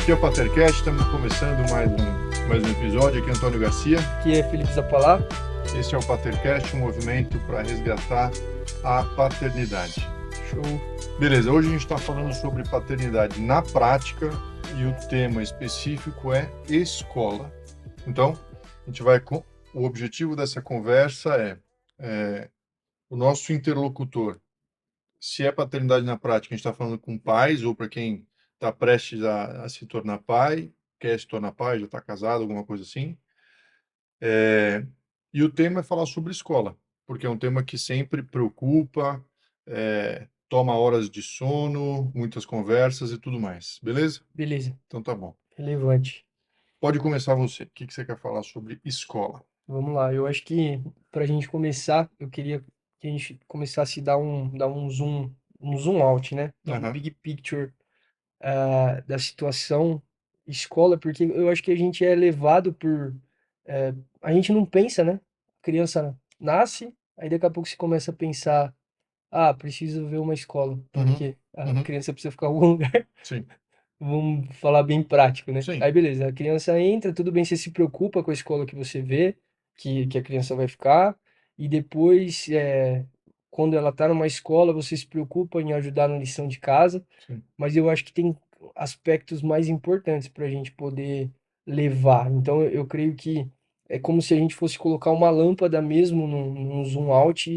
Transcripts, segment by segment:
Aqui é o Patercast, estamos começando mais um episódio. Aqui é Antônio Garcia. Que é Felipe Zapalá. Este é o Patercast, um movimento para resgatar a paternidade. Show. Beleza, hoje a gente está falando sobre paternidade na prática e o tema específico é escola. Então, o objetivo dessa conversa é o nosso interlocutor. Se é paternidade na prática, a gente está falando com pais ou para quem está prestes a se tornar pai, quer se tornar pai, já está casado, alguma coisa assim. E o tema é falar sobre escola, porque é um tema que sempre preocupa, toma horas de sono, muitas conversas e tudo mais. Beleza? Beleza. Então tá bom. Relevante. Pode começar você. O que você quer falar sobre escola? Vamos lá. Eu acho que para a gente começar, eu queria que a gente começasse a dar um zoom out, né? Dar um Aham. big picture da situação escola, porque eu acho que a gente é levado eh, a gente não pensa, né? A criança nasce, aí daqui a pouco você começa a pensar, preciso ver uma escola, Uhum. porque a Uhum. criança precisa ficar em algum lugar. Sim. Vamos falar bem prático, né? Sim. Aí beleza, a criança entra, tudo bem, você se preocupa com a escola que você vê, que a criança vai ficar, e depois, quando ela tá numa escola, você se preocupa em ajudar na lição de casa, Sim. mas eu acho que tem aspectos mais importantes para a gente poder levar. Então eu creio que é como se a gente fosse colocar uma lâmpada mesmo num zoom out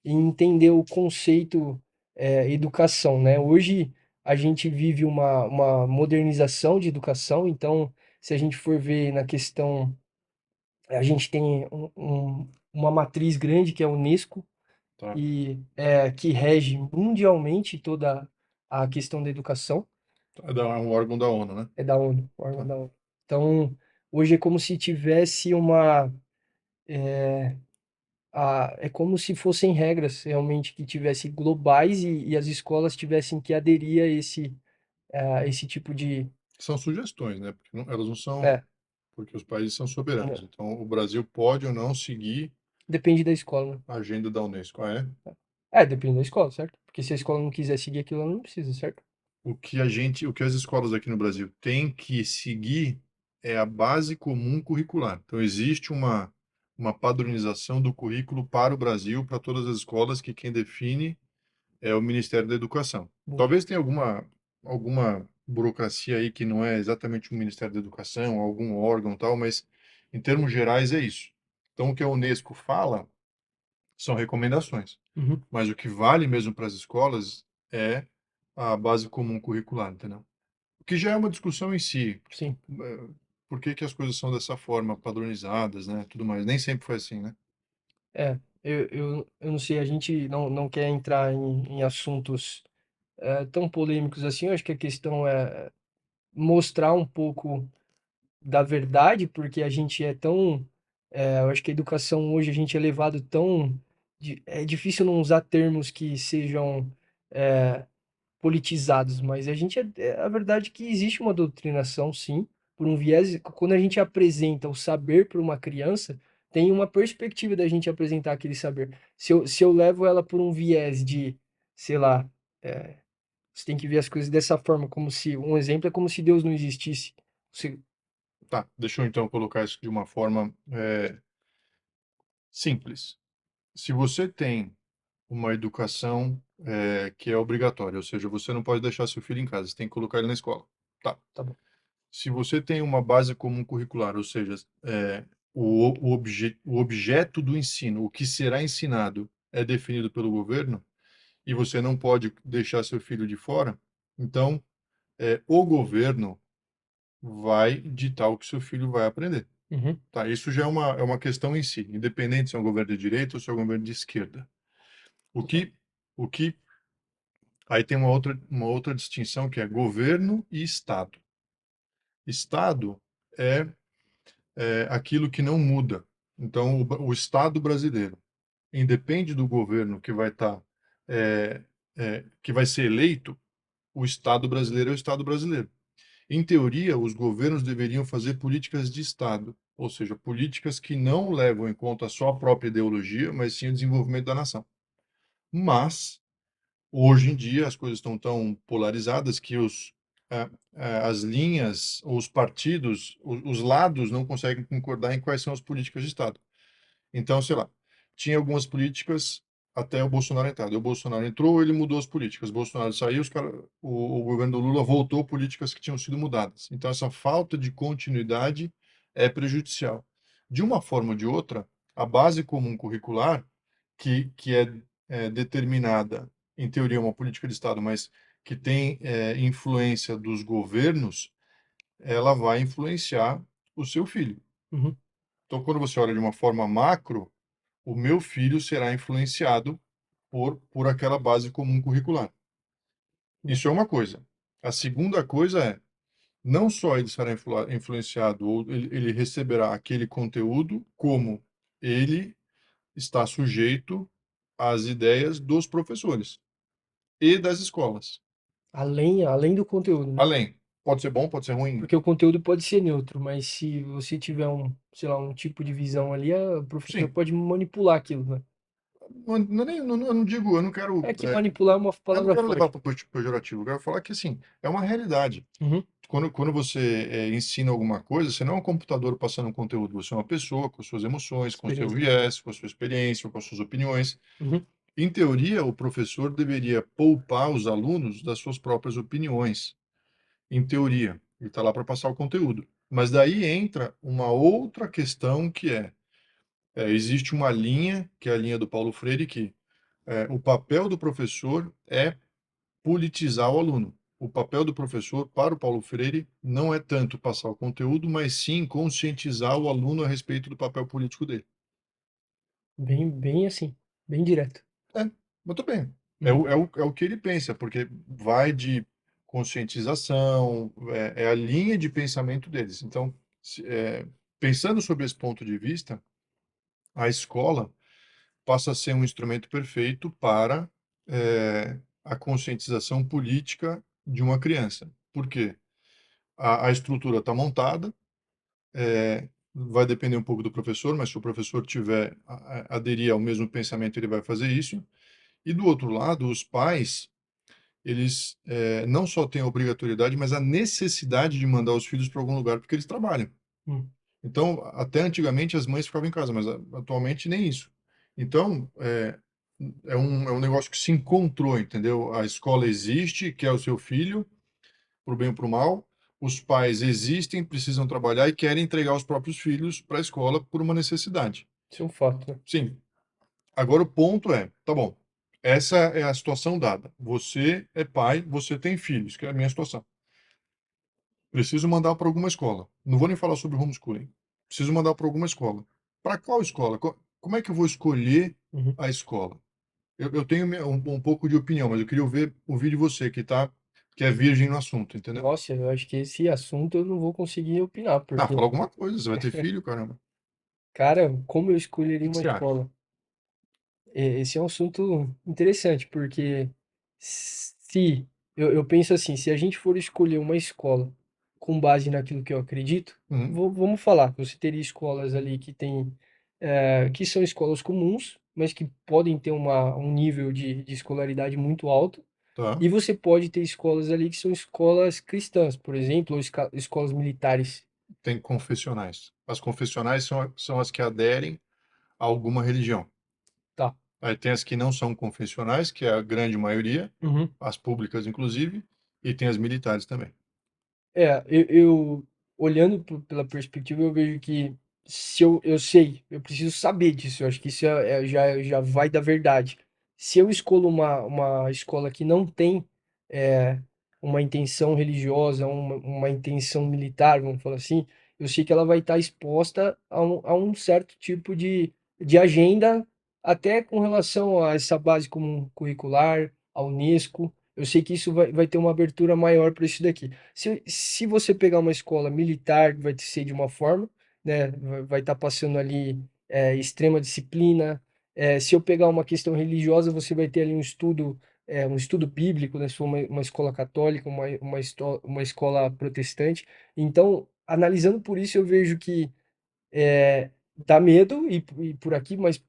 e entender o conceito educação, né? Hoje a gente vive uma modernização de educação, então se a gente for ver na questão, a gente tem uma matriz grande que é a Unesco Tá. e que rege mundialmente toda a questão da educação. É um órgão da ONU, né? É da ONU, o órgão Tá. da ONU. Então, hoje é como se tivesse é como se fossem regras realmente que tivessem globais e as escolas tivessem que aderir a esse tipo de. São sugestões, né? Porque elas não são, É, porque os países são soberanos. né, Então, o Brasil pode ou não seguir depende da escola, né? a agenda da Unesco. Ah, é? Depende da escola, certo? Porque se a escola não quiser seguir aquilo, ela não precisa, certo? O que as escolas aqui no Brasil têm que seguir é a base comum curricular. Então, existe uma padronização do currículo para o Brasil, para todas as escolas, que quem define é o Ministério da Educação. Boa. Talvez tenha alguma burocracia aí que não é exatamente o Ministério da Educação, algum órgão tal, mas em termos gerais é isso. Então, o que a Unesco fala são recomendações, Uhum, mas o que vale mesmo para as escolas é a base comum curricular, entendeu? O que já é uma discussão em si. sim. Por que que as coisas são dessa forma, padronizadas, né? Tudo mais. Nem sempre foi assim, né? Eu não sei, a gente não quer entrar em assuntos tão polêmicos assim. Eu acho que a questão é mostrar um pouco da verdade, porque a gente é tão. Eu acho que a educação hoje a gente é levado tão. É difícil não usar termos que sejam é, politizados, mas a verdade é que existe uma doutrinação, sim, por um viés. Quando a gente apresenta o saber para uma criança, tem uma perspectiva da gente apresentar aquele saber. Se eu levo ela por um viés de, sei lá, é, você tem que ver as coisas dessa forma, como se, um exemplo é como se Deus não existisse. Você, Tá, deixa eu então colocar isso de uma forma simples. Se você tem uma educação que é obrigatória, ou seja, você não pode deixar seu filho em casa, você tem que colocar ele na escola. Tá. tá bom. Se você tem uma base comum curricular, ou seja, o objeto do ensino, o que será ensinado, é definido pelo governo, e você não pode deixar seu filho de fora, então o governo vai ditar o que seu filho vai aprender. Uhum, Tá, isso já é uma questão em si, independente se é um governo de direita ou se é um governo de esquerda. O total. que, o que, aí tem uma outra distinção que é governo e Estado. Estado é aquilo que não muda. Então, o Estado brasileiro independe do governo que vai estar, que vai ser eleito, o Estado brasileiro é o Estado brasileiro. Em teoria, os governos deveriam fazer políticas de Estado, ou seja, políticas que não levam em conta só a própria ideologia, mas sim o desenvolvimento da nação. Mas, hoje em dia, as coisas estão tão polarizadas que as linhas, ou os partidos, os lados não conseguem concordar em quais são as políticas de Estado. Então, sei lá, tinha algumas políticas até o Bolsonaro entrar. Daí o Bolsonaro entrou, ele mudou as políticas. O Bolsonaro saiu, o governo do Lula voltou políticas que tinham sido mudadas. Então, essa falta de continuidade é prejudicial. De uma forma ou de outra, a base comum curricular, que é determinada, em teoria, é uma política de Estado, mas que tem influência dos governos, ela vai influenciar o seu filho. Uhum. Então, quando você olha de uma forma macro, o meu filho será influenciado por aquela base comum curricular. Né? Isso é uma coisa. A segunda coisa é, não só ele será influenciado, ou ele receberá aquele conteúdo, como ele está sujeito às ideias dos professores e das escolas. Além do conteúdo, né? Além, pode ser bom, pode ser ruim. Porque o conteúdo pode ser neutro, mas se você tiver sei lá, um tipo de visão ali, o professor Sim, pode manipular aquilo, né? eu não digo, eu não quero, É que manipular é uma eu não palavra quero levar forte. para o pejorativo, eu quero falar que, assim, é uma realidade. Uhum. Quando você ensina alguma coisa, você não é um computador passando um conteúdo, você é uma pessoa com suas emoções, com seu Experiência. viés, com a sua experiência, com as suas opiniões. Uhum. Em teoria, o professor deveria poupar os alunos das suas próprias opiniões. Em teoria, ele está lá para passar o conteúdo. Mas daí entra uma outra questão que existe uma linha, que é a linha do Paulo Freire, que o papel do professor é politizar o aluno. O papel do professor, para o Paulo Freire, não é tanto passar o conteúdo, mas sim conscientizar o aluno a respeito do papel político dele. Bem assim, bem direto. É, muito bem. Uhum. É o que ele pensa, porque vai de conscientização, é a linha de pensamento deles. Então, pensando sobre esse ponto de vista, a escola passa a ser um instrumento perfeito para a conscientização política de uma criança. Por quê? A estrutura está montada, vai depender um pouco do professor, mas se o professor tiver aderir ao mesmo pensamento, ele vai fazer isso. E do outro lado, os pais, eles não só têm a obrigatoriedade, mas a necessidade de mandar os filhos para algum lugar porque eles trabalham. Uhum. Então, até antigamente as mães ficavam em casa, mas atualmente nem isso. Então, é um negócio que se encontrou, entendeu? A escola existe, quer o seu filho, para o bem ou para o mal. Os pais existem, precisam trabalhar e querem entregar os próprios filhos para a escola por uma necessidade. Isso é um fato, né? Sim. Agora o ponto é, tá bom, essa é a situação dada. Você é pai, você tem filhos, que é a minha situação. Preciso mandar para alguma escola. Não vou nem falar sobre homeschooling. Preciso mandar para alguma escola. Para qual escola? Como é que eu vou escolher Uhum. a escola? Eu tenho um pouco de opinião, mas eu queria ouvir de você que é virgem no assunto, entendeu? Nossa, eu acho que esse assunto eu não vou conseguir opinar, Ah, porque, fala alguma coisa, você vai ter filho, caramba. O cara, como eu que escolheria que uma você acha? escola? Esse é um assunto interessante, porque se eu penso assim, se a gente for escolher uma escola com base naquilo que eu acredito, Uhum, vamos falar, você teria escolas ali que tem, que são escolas comuns, mas que podem ter um nível de escolaridade muito alto, tá. e você pode ter escolas ali que são escolas cristãs, por exemplo, ou escolas militares. Tem confessionais. As confessionais são as que aderem a alguma religião. Tá. Aí tem as que não são confessionais, que é a grande maioria, Uhum. as públicas inclusive, e tem as militares também. Olhando pela perspectiva, eu vejo que se eu sei, eu preciso saber disso, eu acho que isso já vai da verdade. Se eu escolho uma escola que não tem é, uma intenção religiosa, uma intenção militar, vamos falar assim, eu sei que ela vai estar exposta a um certo tipo de agenda, até com relação a essa base comum curricular, a Unesco. Eu sei que isso vai ter uma abertura maior para isso daqui. Se você pegar uma escola militar, vai ser de uma forma, né? Vai estar passando ali extrema disciplina. Se eu pegar uma questão religiosa, você vai ter ali um estudo bíblico, né? Se for uma escola católica, uma escola protestante. Então, analisando por isso, eu vejo que dá medo e por aqui, mas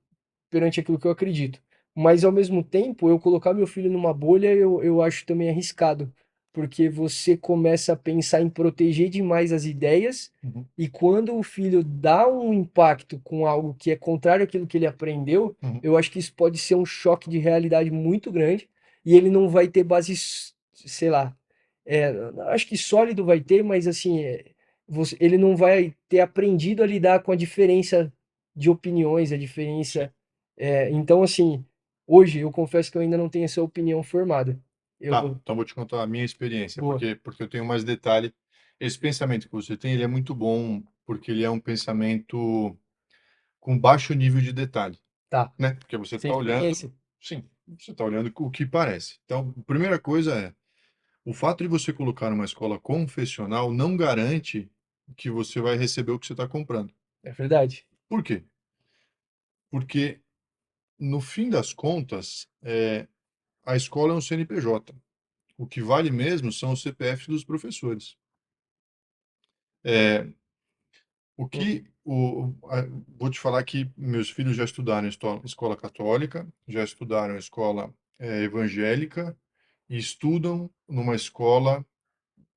perante aquilo que eu acredito. Mas ao mesmo tempo, eu colocar meu filho numa bolha, eu acho também arriscado, porque você começa a pensar em proteger demais as ideias, Uhum, e quando o filho dá um impacto com algo que é contrário àquilo que ele aprendeu, uhum. eu acho que isso pode ser um choque de realidade muito grande, e ele não vai ter base, sei lá, é, acho que sólido vai ter, mas assim, ele não vai ter aprendido a lidar com a diferença de opiniões, a Sim. diferença. Então, assim, hoje eu confesso que eu ainda não tenho essa opinião formada. Tá, Eu, então vou te contar a minha experiência, boa, porque eu tenho mais detalhe. Esse pensamento que você tem, ele é muito bom, porque ele é um pensamento com baixo nível de detalhe, tá. né? Porque você Sem está olhando, experiência. sim, você está olhando o que parece. Então, a primeira coisa é, o fato de você colocar numa escola confessional não garante que você vai receber o que você está comprando. É verdade. Por quê? Porque, no fim das contas, a escola é um CNPJ. O que vale mesmo são os CPFs dos professores. É, Hum, vou te falar que meus filhos já estudaram em escola católica, já estudaram em escola evangélica e estudam numa escola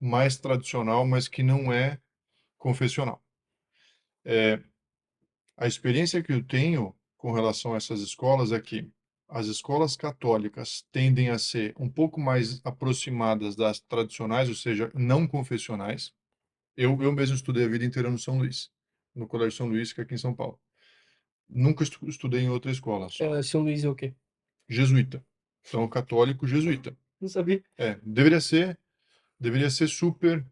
mais tradicional, mas que não é confessional. A experiência que eu tenho com relação a essas escolas é que as escolas católicas tendem a ser um pouco mais aproximadas das tradicionais, ou seja, não confessionais. Eu mesmo estudei a vida inteira no São Luís, no Colégio São Luís, que é aqui em São Paulo. Nunca estudei em outra escola, só São Luís é o quê? jesuíta. Então, católico jesuíta. Não sabia. Deveria ser super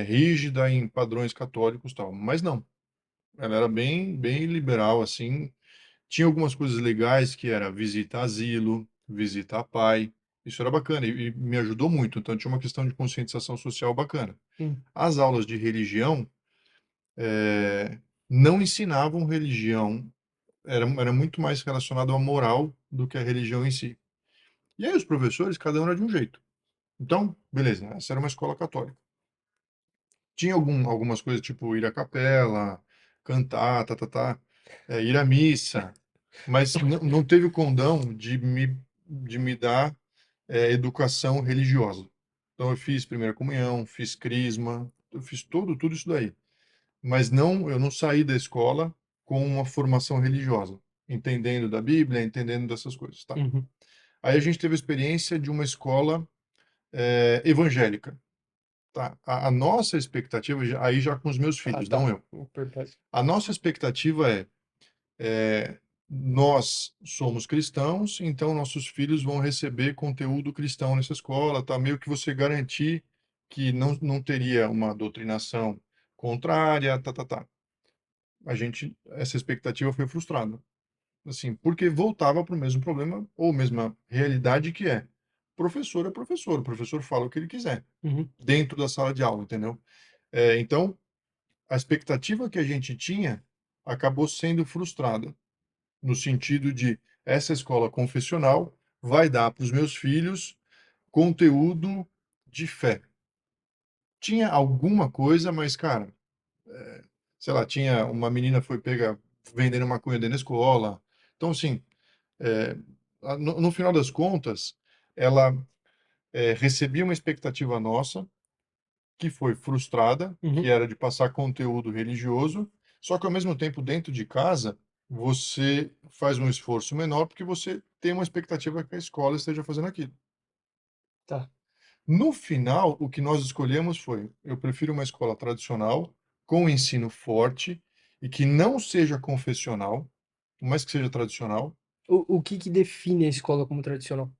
rígida em padrões católicos e tal, mas não. Ela era bem liberal, assim. Tinha algumas coisas legais que era visita asilo, visita a pai. Isso era bacana e me ajudou muito. Então, tinha uma questão de conscientização social bacana. Hum, As aulas de religião não ensinavam religião, era muito mais relacionado à moral do que a religião em si. E aí os professores, cada um era de um jeito. Então, beleza, essa era uma escola católica. Tinha algumas coisas, tipo ir à capela, cantar, ir à missa, mas não teve o condão de me dar educação religiosa. Então, eu fiz primeira comunhão, fiz crisma, eu fiz tudo isso daí. Mas não, eu não saí da escola com uma formação religiosa, entendendo da Bíblia, entendendo dessas coisas, tá? uhum. Aí a gente teve a experiência de uma escola evangélica, tá? A nossa expectativa, aí já com os meus Ah, filhos, não tá. eu. Perfeito. A nossa expectativa nós somos cristãos, então nossos filhos vão receber conteúdo cristão nessa escola, tá? Meio que você garantir que não teria uma doutrinação contrária, tá. Essa expectativa foi frustrada. Assim, porque voltava para o mesmo problema ou mesma realidade que professor é professor, o professor fala o que ele quiser, Uhum. dentro da sala de aula, entendeu? Então, a expectativa que a gente tinha acabou sendo frustrada, no sentido de essa escola confessional vai dar para os meus filhos conteúdo de fé. Tinha alguma coisa, mas, cara, sei lá, tinha uma menina foi pega vendendo maconha dentro da escola. Então, assim, é, no final das contas, ela recebia uma expectativa nossa, que foi frustrada, que Uhum. era de passar conteúdo religioso, só que ao mesmo tempo, dentro de casa, você faz um esforço menor porque você tem uma expectativa que a escola esteja fazendo aquilo. Tá. No final, o que nós escolhemos foi: eu prefiro uma escola tradicional, com ensino forte e que não seja confessional, mas que seja tradicional. O que que define a escola como tradicional?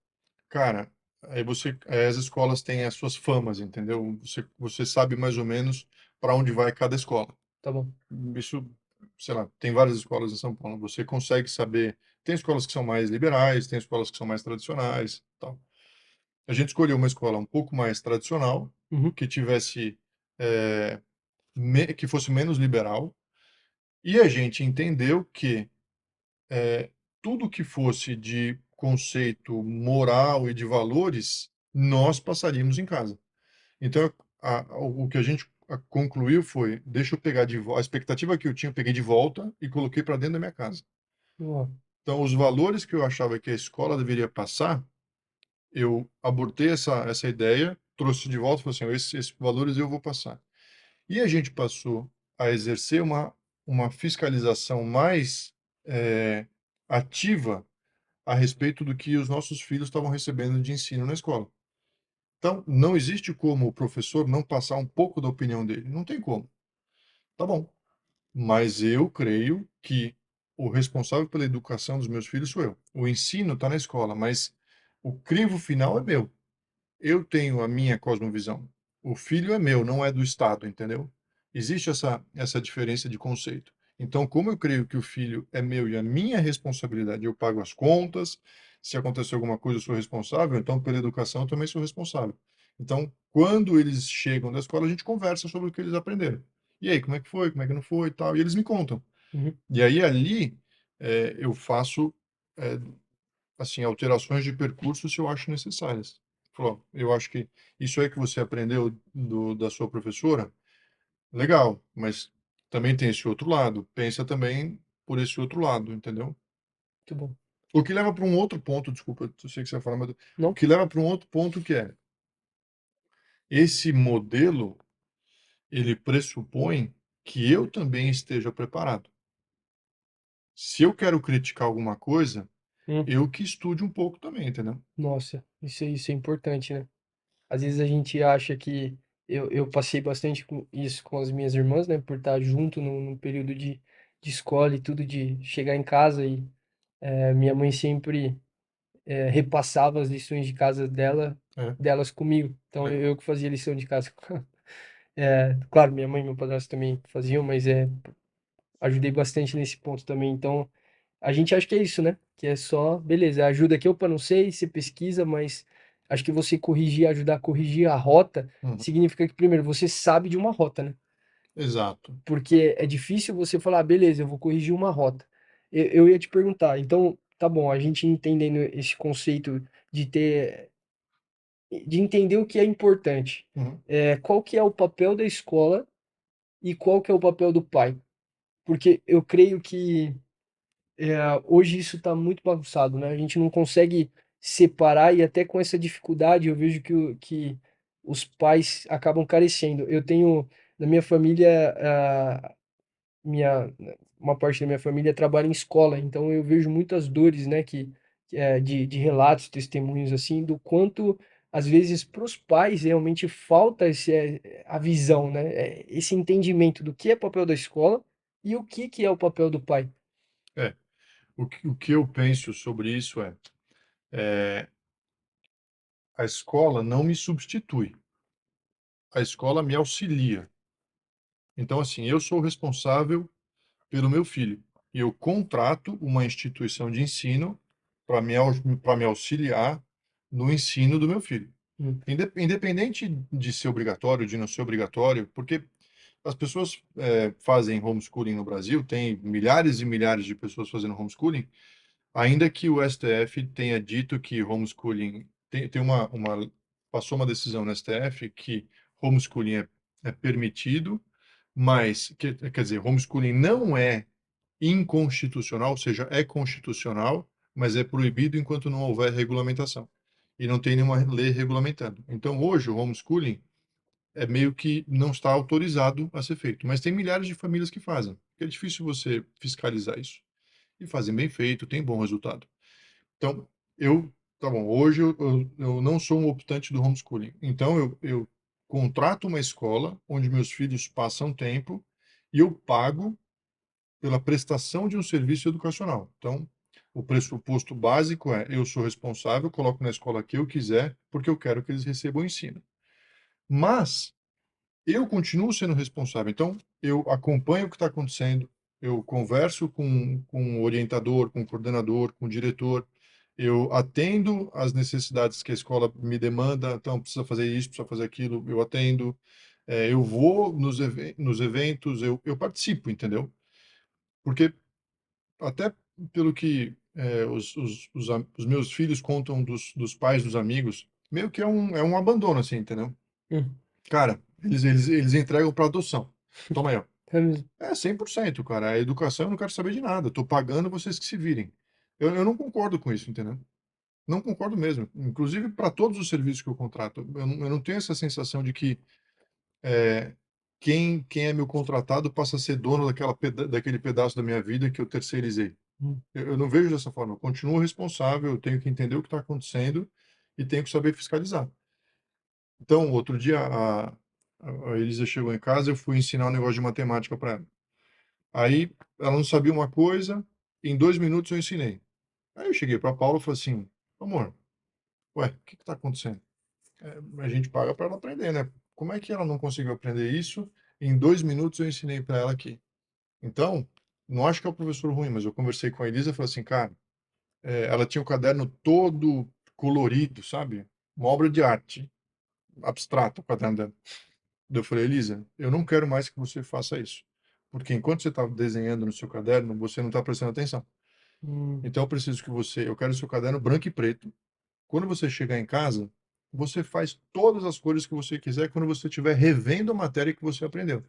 Cara, as escolas têm as suas famas, entendeu? Você sabe mais ou menos para onde vai cada escola. Tá bom. Isso, sei lá, tem várias escolas em São Paulo. Você consegue saber. Tem escolas que são mais liberais, tem escolas que são mais tradicionais, tal. A gente escolheu uma escola um pouco mais tradicional, Uhum. que tivesse, que fosse menos liberal, e a gente entendeu que tudo que fosse de conceito moral e de valores, nós passaríamos em casa. Então, o que a gente concluiu foi: deixa eu pegar de volta, a expectativa que eu tinha, eu peguei de volta e coloquei para dentro da minha casa. Ó, Então, os valores que eu achava que a escola deveria passar, eu abortei essa ideia, trouxe de volta e falou assim: esses valores eu vou passar. E a gente passou a exercer uma fiscalização mais ativa a respeito do que os nossos filhos estavam recebendo de ensino na escola. Então, não existe como o professor não passar um pouco da opinião dele. Não tem como. Tá bom. Mas eu creio que o responsável pela educação dos meus filhos sou eu. O ensino está na escola, mas o crivo final é meu. Eu tenho a minha cosmovisão. O filho é meu, não é do Estado, entendeu? Existe essa diferença de conceito. Então, como eu creio que o filho é meu e a minha responsabilidade, eu pago as contas, se acontecer alguma coisa, eu sou responsável, então, pela educação, eu também sou responsável. Então, quando eles chegam da escola, a gente conversa sobre o que eles aprenderam. E aí, como é que foi, como é que não foi e tal, e eles me contam. Uhum. E aí, ali, eu faço eh, assim, alterações de percurso se eu acho necessárias. Falou, eu acho que isso aí que você aprendeu da sua professora, legal, mas também tem esse outro lado. Pensa também por esse outro lado, entendeu? Muito bom. O que leva para um outro ponto, desculpa, eu sei que você vai falar, mas o Não? que leva para um outro ponto que é, esse modelo, ele pressupõe que eu também esteja preparado. Se eu quero criticar alguma coisa, Hum. eu que estude um pouco também, entendeu? Nossa, isso é importante, né? Às vezes a gente acha que eu passei bastante com isso com as minhas irmãs, né? Por estar junto num período de escola e tudo, de chegar em casa e minha mãe sempre repassava as lições de casa É, delas comigo. Então eu, legal. eu que fazia lição de casa. Claro, minha mãe e meu padrasto também faziam, mas ajudei bastante nesse ponto também. Então a gente acha que é isso, né? Que é só, beleza, ajuda aqui, opa, não sei, você pesquisa, mas acho que você corrigir, ajudar a corrigir a rota, Uhum. significa que, primeiro, você sabe de uma rota, né? Exato. Porque é difícil você falar, beleza, eu vou corrigir uma rota. Eu ia te perguntar, então, tá bom, a gente entendendo esse conceito de ter, de entender o que é importante, Uhum. qual que é o papel da escola e qual que é o papel do pai? Porque eu creio que hoje isso está muito bagunçado, né? A gente não consegue separar e até com essa dificuldade eu vejo que os pais acabam carecendo. Eu tenho na minha família, minha, uma parte da minha família trabalha em escola, então eu vejo muitas dores, né? De relatos, testemunhos assim, do quanto às vezes para os pais realmente falta a visão, né? Esse entendimento do que é papel da escola e o que é o papel do pai. É. O que eu penso sobre isso a escola não me substitui, a escola me auxilia. Então, assim, eu sou responsável pelo meu filho e eu contrato uma instituição de ensino para me auxiliar no ensino do meu filho. Hum, Independente de ser obrigatório, de não ser obrigatório, porque as pessoas fazem homeschooling no Brasil, tem milhares e milhares de pessoas fazendo homeschooling. Ainda que o STF tenha dito que homeschooling tem passou uma decisão no STF que homeschooling é permitido, mas quer dizer, homeschooling não é inconstitucional, ou seja, é constitucional, mas é proibido enquanto não houver regulamentação. E não tem nenhuma lei regulamentando. Então, hoje, o homeschooling é meio que não está autorizado a ser feito, mas tem milhares de famílias que fazem. É difícil você fiscalizar isso. E fazem bem feito, tem bom resultado. Então, tá bom, hoje eu não sou um optante do homeschooling. Então, eu contrato uma escola onde meus filhos passam tempo e eu pago pela prestação de um serviço educacional. Então, o pressuposto básico é: eu sou responsável, coloco na escola que eu quiser, porque eu quero que eles recebam ensino. Mas eu continuo sendo responsável. Então, eu acompanho o que está acontecendo, eu converso com o orientador, com o coordenador, com o diretor, eu atendo às necessidades que a escola me demanda, então precisa fazer isso, precisa fazer aquilo, eu atendo, eu vou nos eventos, eu participo, entendeu? Porque até pelo que os meus filhos contam dos pais, dos amigos, meio que é um abandono, assim, entendeu? hum. Cara, eles entregam para adoção. Toma aí, ó. É mesmo. É 100%, cara. A educação eu não quero saber de nada. Eu tô pagando vocês que se virem. Eu não concordo com isso, entendeu? Não concordo mesmo. Inclusive para todos os serviços que eu contrato. Eu não tenho essa sensação de que é, quem é meu contratado passa a ser dono daquele pedaço da minha vida que eu terceirizei. Hum. Eu não vejo dessa forma. Eu continuo responsável, eu tenho que entender o que está acontecendo e tenho que saber fiscalizar. Então, outro dia, a Elisa chegou em casa, eu fui ensinar um negócio de matemática para ela. Aí, ela não sabia uma coisa, em 2 minutos eu ensinei. Aí eu cheguei para a Paula e falei assim, amor, ué, o que está acontecendo? A gente paga para ela aprender, né? Como é que ela não conseguiu aprender isso? Em 2 minutos eu ensinei para ela aqui. Então, não acho que é o professor ruim, mas eu conversei com a Elisa e falei assim, cara, ela tinha o caderno todo colorido, sabe? Uma obra de arte, abstrato, o caderno dela. Eu falei, Elisa, eu não quero mais que você faça isso. Porque enquanto você está desenhando no seu caderno, você não está prestando atenção. Hum. Então, eu quero o seu caderno branco e preto. Quando você chegar em casa, você faz todas as cores que você quiser quando você estiver revendo a matéria que você aprendeu.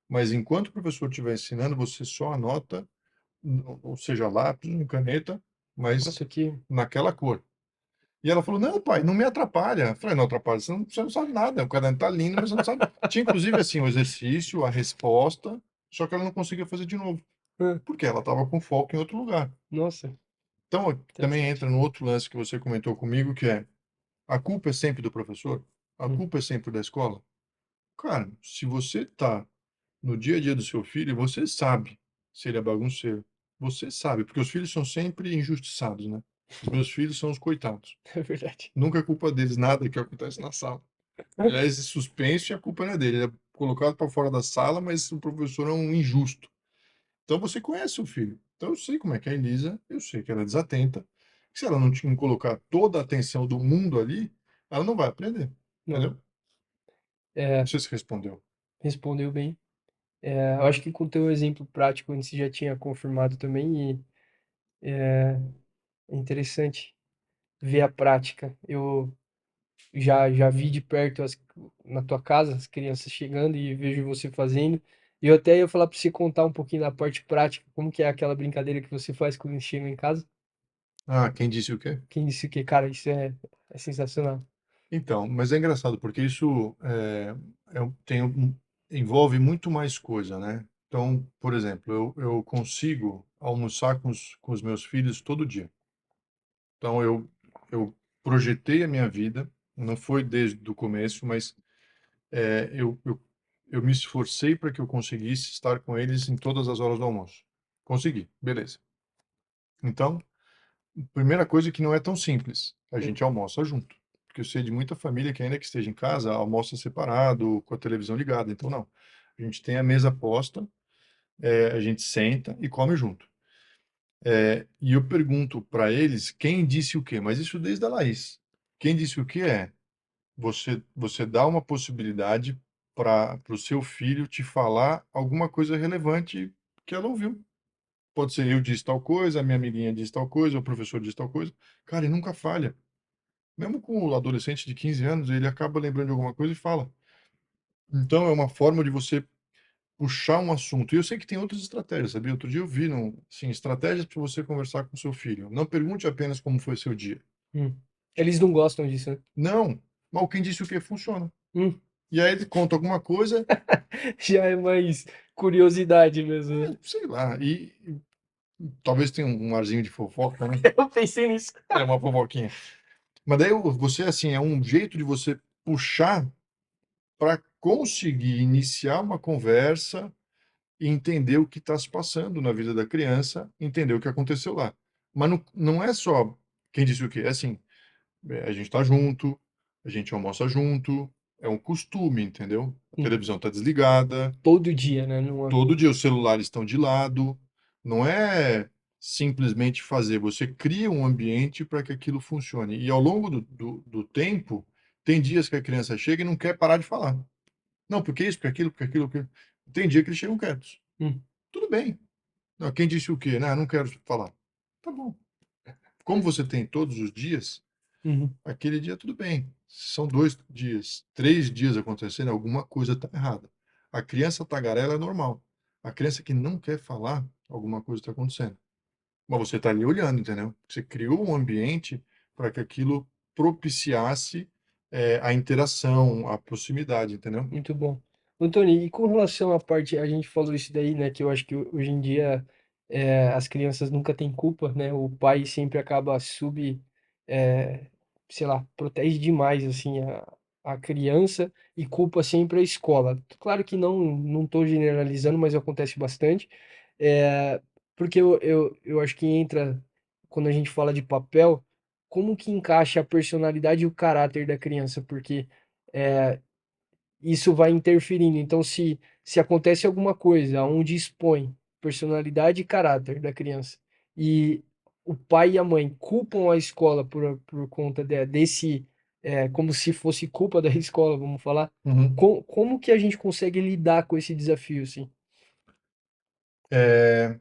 Mas enquanto o professor estiver ensinando, você só anota, ou seja, lápis, caneta, mas Nossa, que naquela cor. E ela falou: Não, pai, não me atrapalha. Eu falei: Não atrapalha, você não sabe nada. O caderno tá lindo, mas você não sabe. Tinha inclusive assim o exercício, a resposta, só que ela não conseguia fazer de novo, hã, porque ela estava com foco em outro lugar. nossa, Então, também interessante. entra no outro lance que você comentou comigo, que é a culpa é sempre do professor? A Hum. culpa é sempre da escola? Cara, se você tá no dia a dia do seu filho, você sabe se ele é bagunceiro. Você sabe, porque os filhos são sempre injustiçados, né? Os meus filhos são os coitados. É verdade. Nunca é culpa deles nada que acontece na sala. Aliás, esse suspense, a culpa não é dele. Ele é colocado para fora da sala, mas o professor é um injusto. Então você conhece o filho. Então eu sei como é que é a Elisa, eu sei que ela é desatenta. Se ela não colocar toda a atenção do mundo ali, ela não vai aprender. Não, Entendeu? Não é, sei se respondeu. respondeu bem. Eu acho que com o teu exemplo prático antes já tinha confirmado também e é interessante ver a prática. Eu já vi de perto na tua casa as crianças chegando e vejo você fazendo. E eu até ia falar para você contar um pouquinho da parte prática, como que é aquela brincadeira que você faz quando eles chegam em casa. Ah, quem disse o quê? Quem disse que, cara, isso é sensacional. Então, mas é engraçado, porque isso envolve muito mais coisa, né? Então, por exemplo, eu consigo almoçar com os meus filhos todo dia. Então, eu projetei a minha vida, não foi desde o começo, mas eu me esforcei para que eu conseguisse estar com eles em todas as horas do almoço. Consegui, beleza. Então, primeira coisa que não é tão simples, a Hum. gente almoça junto. Porque eu sei de muita família que ainda que esteja em casa, almoça separado, com a televisão ligada. Então, não. A gente tem a mesa posta, a gente senta e come junto. E eu pergunto para eles quem disse o quê, mas isso desde a Laís. Quem disse o quê você dá uma possibilidade para o seu filho te falar alguma coisa relevante que ela ouviu. Pode ser eu disse tal coisa, a minha amiguinha disse tal coisa, o professor disse tal coisa. Cara, e nunca falha. Mesmo com o adolescente de 15 anos, ele acaba lembrando de alguma coisa e fala. Então, é uma forma de você puxar um assunto. E eu sei que tem outras estratégias, sabia? Outro dia eu vi, não, assim, estratégias para você conversar com seu filho. Não pergunte apenas como foi seu dia. Hum. Eles não gostam disso, né? Não, mas quem disse o que funciona. Hum. E aí ele conta alguma coisa, Já é mais curiosidade mesmo, né? sei lá, e talvez tenha um arzinho de fofoca, né? Eu pensei nisso. É uma fofoquinha. Mas daí você, assim, é um jeito de você puxar para conseguir iniciar uma conversa e entender o que está se passando na vida da criança, entender o que aconteceu lá. Mas não é só quem disse o quê, é assim, a gente está junto, a gente almoça junto, é um costume, entendeu? A Hum. televisão está desligada, Todo dia, né? Numa... todo dia os celulares estão de lado, não é simplesmente fazer, você cria um ambiente para que aquilo funcione. E ao longo do tempo, tem dias que a criança chega e não quer parar de falar. Não, porque isso, porque aquilo, porque aquilo, porque... Tem dia que eles chegam quietos. Hum. Tudo bem. Não, quem disse o quê? Não, não quero falar. Tá bom. Como você tem todos os dias, Uhum. aquele dia tudo bem. Se são 2 dias, 3 dias acontecendo, alguma coisa está errada. A criança tagarela é normal. A criança que não quer falar, alguma coisa está acontecendo. Mas você está ali olhando, entendeu? Você criou um ambiente para que aquilo propiciasse a interação, a proximidade, entendeu? Muito bom. Antônio, e com relação à parte, a gente falou isso daí, né, que eu acho que hoje em dia as crianças nunca têm culpa, né, o pai sempre acaba é, sei lá, protege demais, assim, a criança e culpa sempre a escola. Claro que não estou generalizando, mas acontece bastante, é, porque eu acho que entra, quando a gente fala de papel, como que encaixa a personalidade e o caráter da criança, porque é, isso vai interferindo. Então, se acontece alguma coisa onde expõe personalidade e caráter da criança, e o pai e a mãe culpam a escola por conta desse, como se fosse culpa da escola, vamos falar, Uhum. como que a gente consegue lidar com esse desafio, assim? É,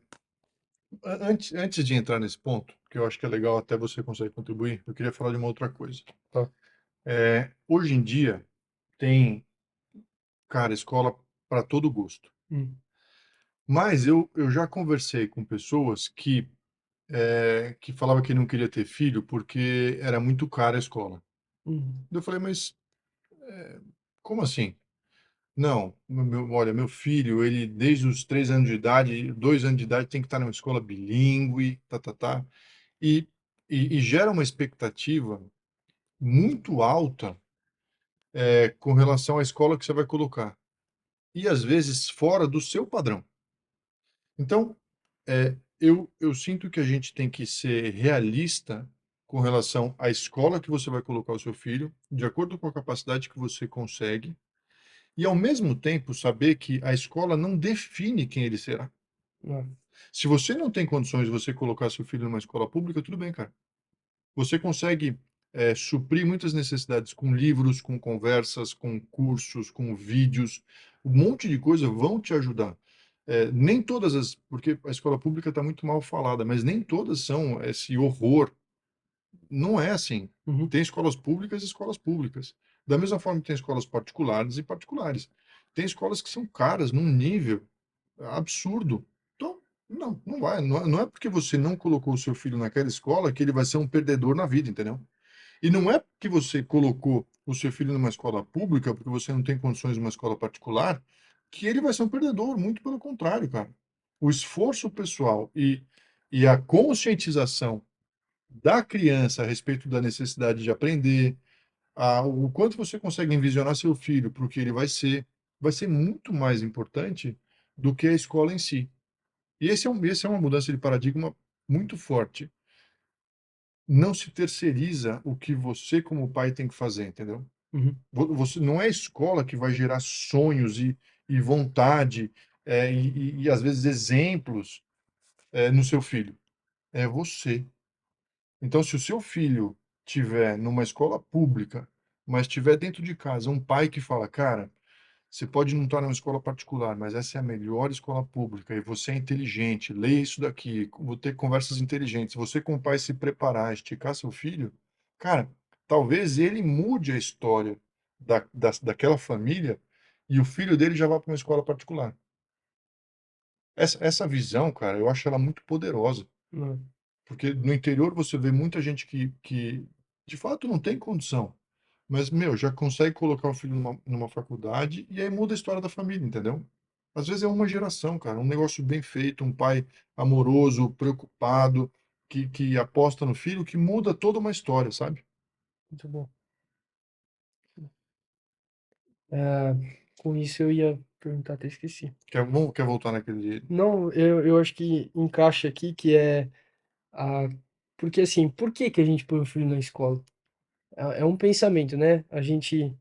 antes de entrar nesse ponto, que eu acho que é legal, até você consegue contribuir, eu queria falar de uma outra coisa. Tá. Hoje em dia, tem, cara, escola para todo gosto. Hum, Mas eu já conversei com pessoas que falavam que não queria ter filho porque era muito cara a escola. hum, Eu falei, mas como assim? Não, olha, meu filho, ele desde os 3 anos de idade, 2 anos de idade, tem que estar numa escola bilíngue, tá, tá, tá. E, e gera uma expectativa muito alta com relação à escola que você vai colocar. E às vezes fora do seu padrão. Então, eu sinto que a gente tem que ser realista com relação à escola que você vai colocar o seu filho, de acordo com a capacidade que você consegue, e ao mesmo tempo saber que a escola não define quem ele será. ah, Se você não tem condições de você colocar seu filho numa escola pública, tudo bem, cara. Você consegue suprir muitas necessidades com livros, com conversas, com cursos, com vídeos. Um monte de coisa vão te ajudar. Nem todas as, porque a escola pública está muito mal falada, mas nem todas são esse horror. Não é assim. uhum, Tem escolas públicas e escolas públicas. Da mesma forma que tem escolas particulares e particulares. Tem escolas que são caras num nível absurdo. Então, não vai. Não é porque você não colocou o seu filho naquela escola que ele vai ser um perdedor na vida, entendeu? E não é porque você colocou o seu filho numa escola pública, porque você não tem condições de uma escola particular, que ele vai ser um perdedor. Muito pelo contrário, cara. O esforço pessoal e a conscientização da criança a respeito da necessidade de aprender, o quanto você consegue envisionar seu filho para o que ele vai ser muito mais importante do que a escola em si. E esse é uma mudança de paradigma muito forte. Não se terceiriza o que você, como pai, tem que fazer, entendeu? uhum, Você, não é a escola que vai gerar sonhos e vontade, às vezes exemplos, no seu filho. É você. Então, se o seu filho tiver numa escola pública, mas tiver dentro de casa um pai que fala, cara, você pode não estar numa escola particular, mas essa é a melhor escola pública e você é inteligente, leia isso daqui, vou ter conversas inteligentes. Você, como pai, se preparar, esticar seu filho, cara, talvez ele mude a história daquela família e o filho dele já vá para uma escola particular. Essa visão, cara, eu acho ela muito poderosa. ah, Porque no interior você vê muita gente que de fato não tem condição, mas, meu, já consegue colocar o filho numa faculdade e aí muda a história da família, entendeu? Às vezes é uma geração, cara, um negócio bem feito, um pai amoroso, preocupado, que aposta no filho, que muda toda uma história, sabe? muito bom. Ah, com isso eu ia perguntar, até esqueci. Quer voltar naquele. Não, eu acho que encaixa aqui que é a. Porque assim, por que que a gente põe o filho na escola? É um pensamento, né? A gente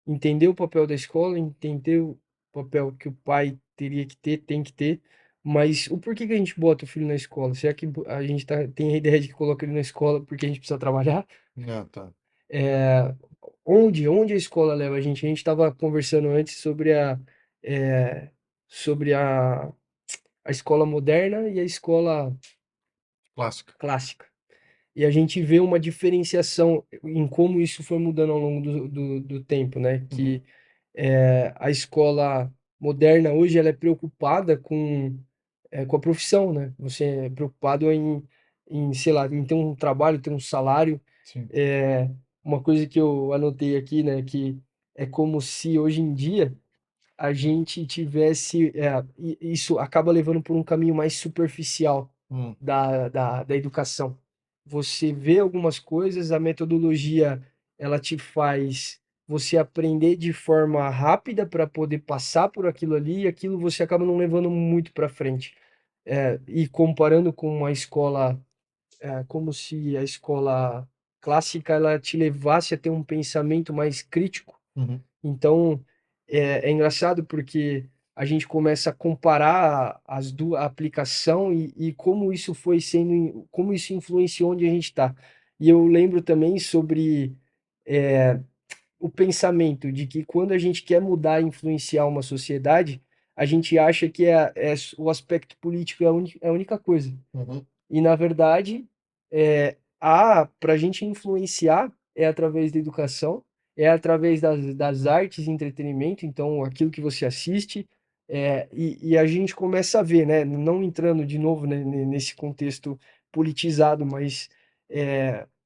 entender o papel da escola, entender o papel que o pai teria que ter, tem que ter, mas o porquê que a gente bota o filho na escola? Será que a gente tem a ideia de que coloca ele na escola porque a gente precisa trabalhar? Ah, tá. É, onde a escola leva a gente? A gente estava conversando antes é, sobre a escola moderna e a escola Clássica. clássica. E a gente vê uma diferenciação em como isso foi mudando ao longo do tempo, né? Uhum. Que a escola moderna hoje ela é preocupada com a profissão, né? Você é preocupado sei lá, em ter um trabalho, ter um salário. Sim. Uma coisa que eu anotei aqui, né, que é como se hoje em dia a gente tivesse, isso acaba levando por um caminho mais superficial Hum, da educação. Você vê algumas coisas, a metodologia ela te faz você aprender de forma rápida para poder passar por aquilo ali, e aquilo você acaba não levando muito para frente. E comparando com uma escola, como se a escola clássica ela te levasse a ter um pensamento mais crítico. uhum, Então, é engraçado porque a gente começa a comparar a aplicação e como isso foi sendo, como isso influenciou onde a gente está. E eu lembro também sobre o pensamento de que quando a gente quer mudar e influenciar uma sociedade, a gente acha que o aspecto político é é a única coisa. uhum, E, na verdade, para a gente influenciar é através da educação, é através das artes e entretenimento, então aquilo que você assiste, e a gente começa a ver, né, não entrando de novo, né, nesse contexto politizado, mas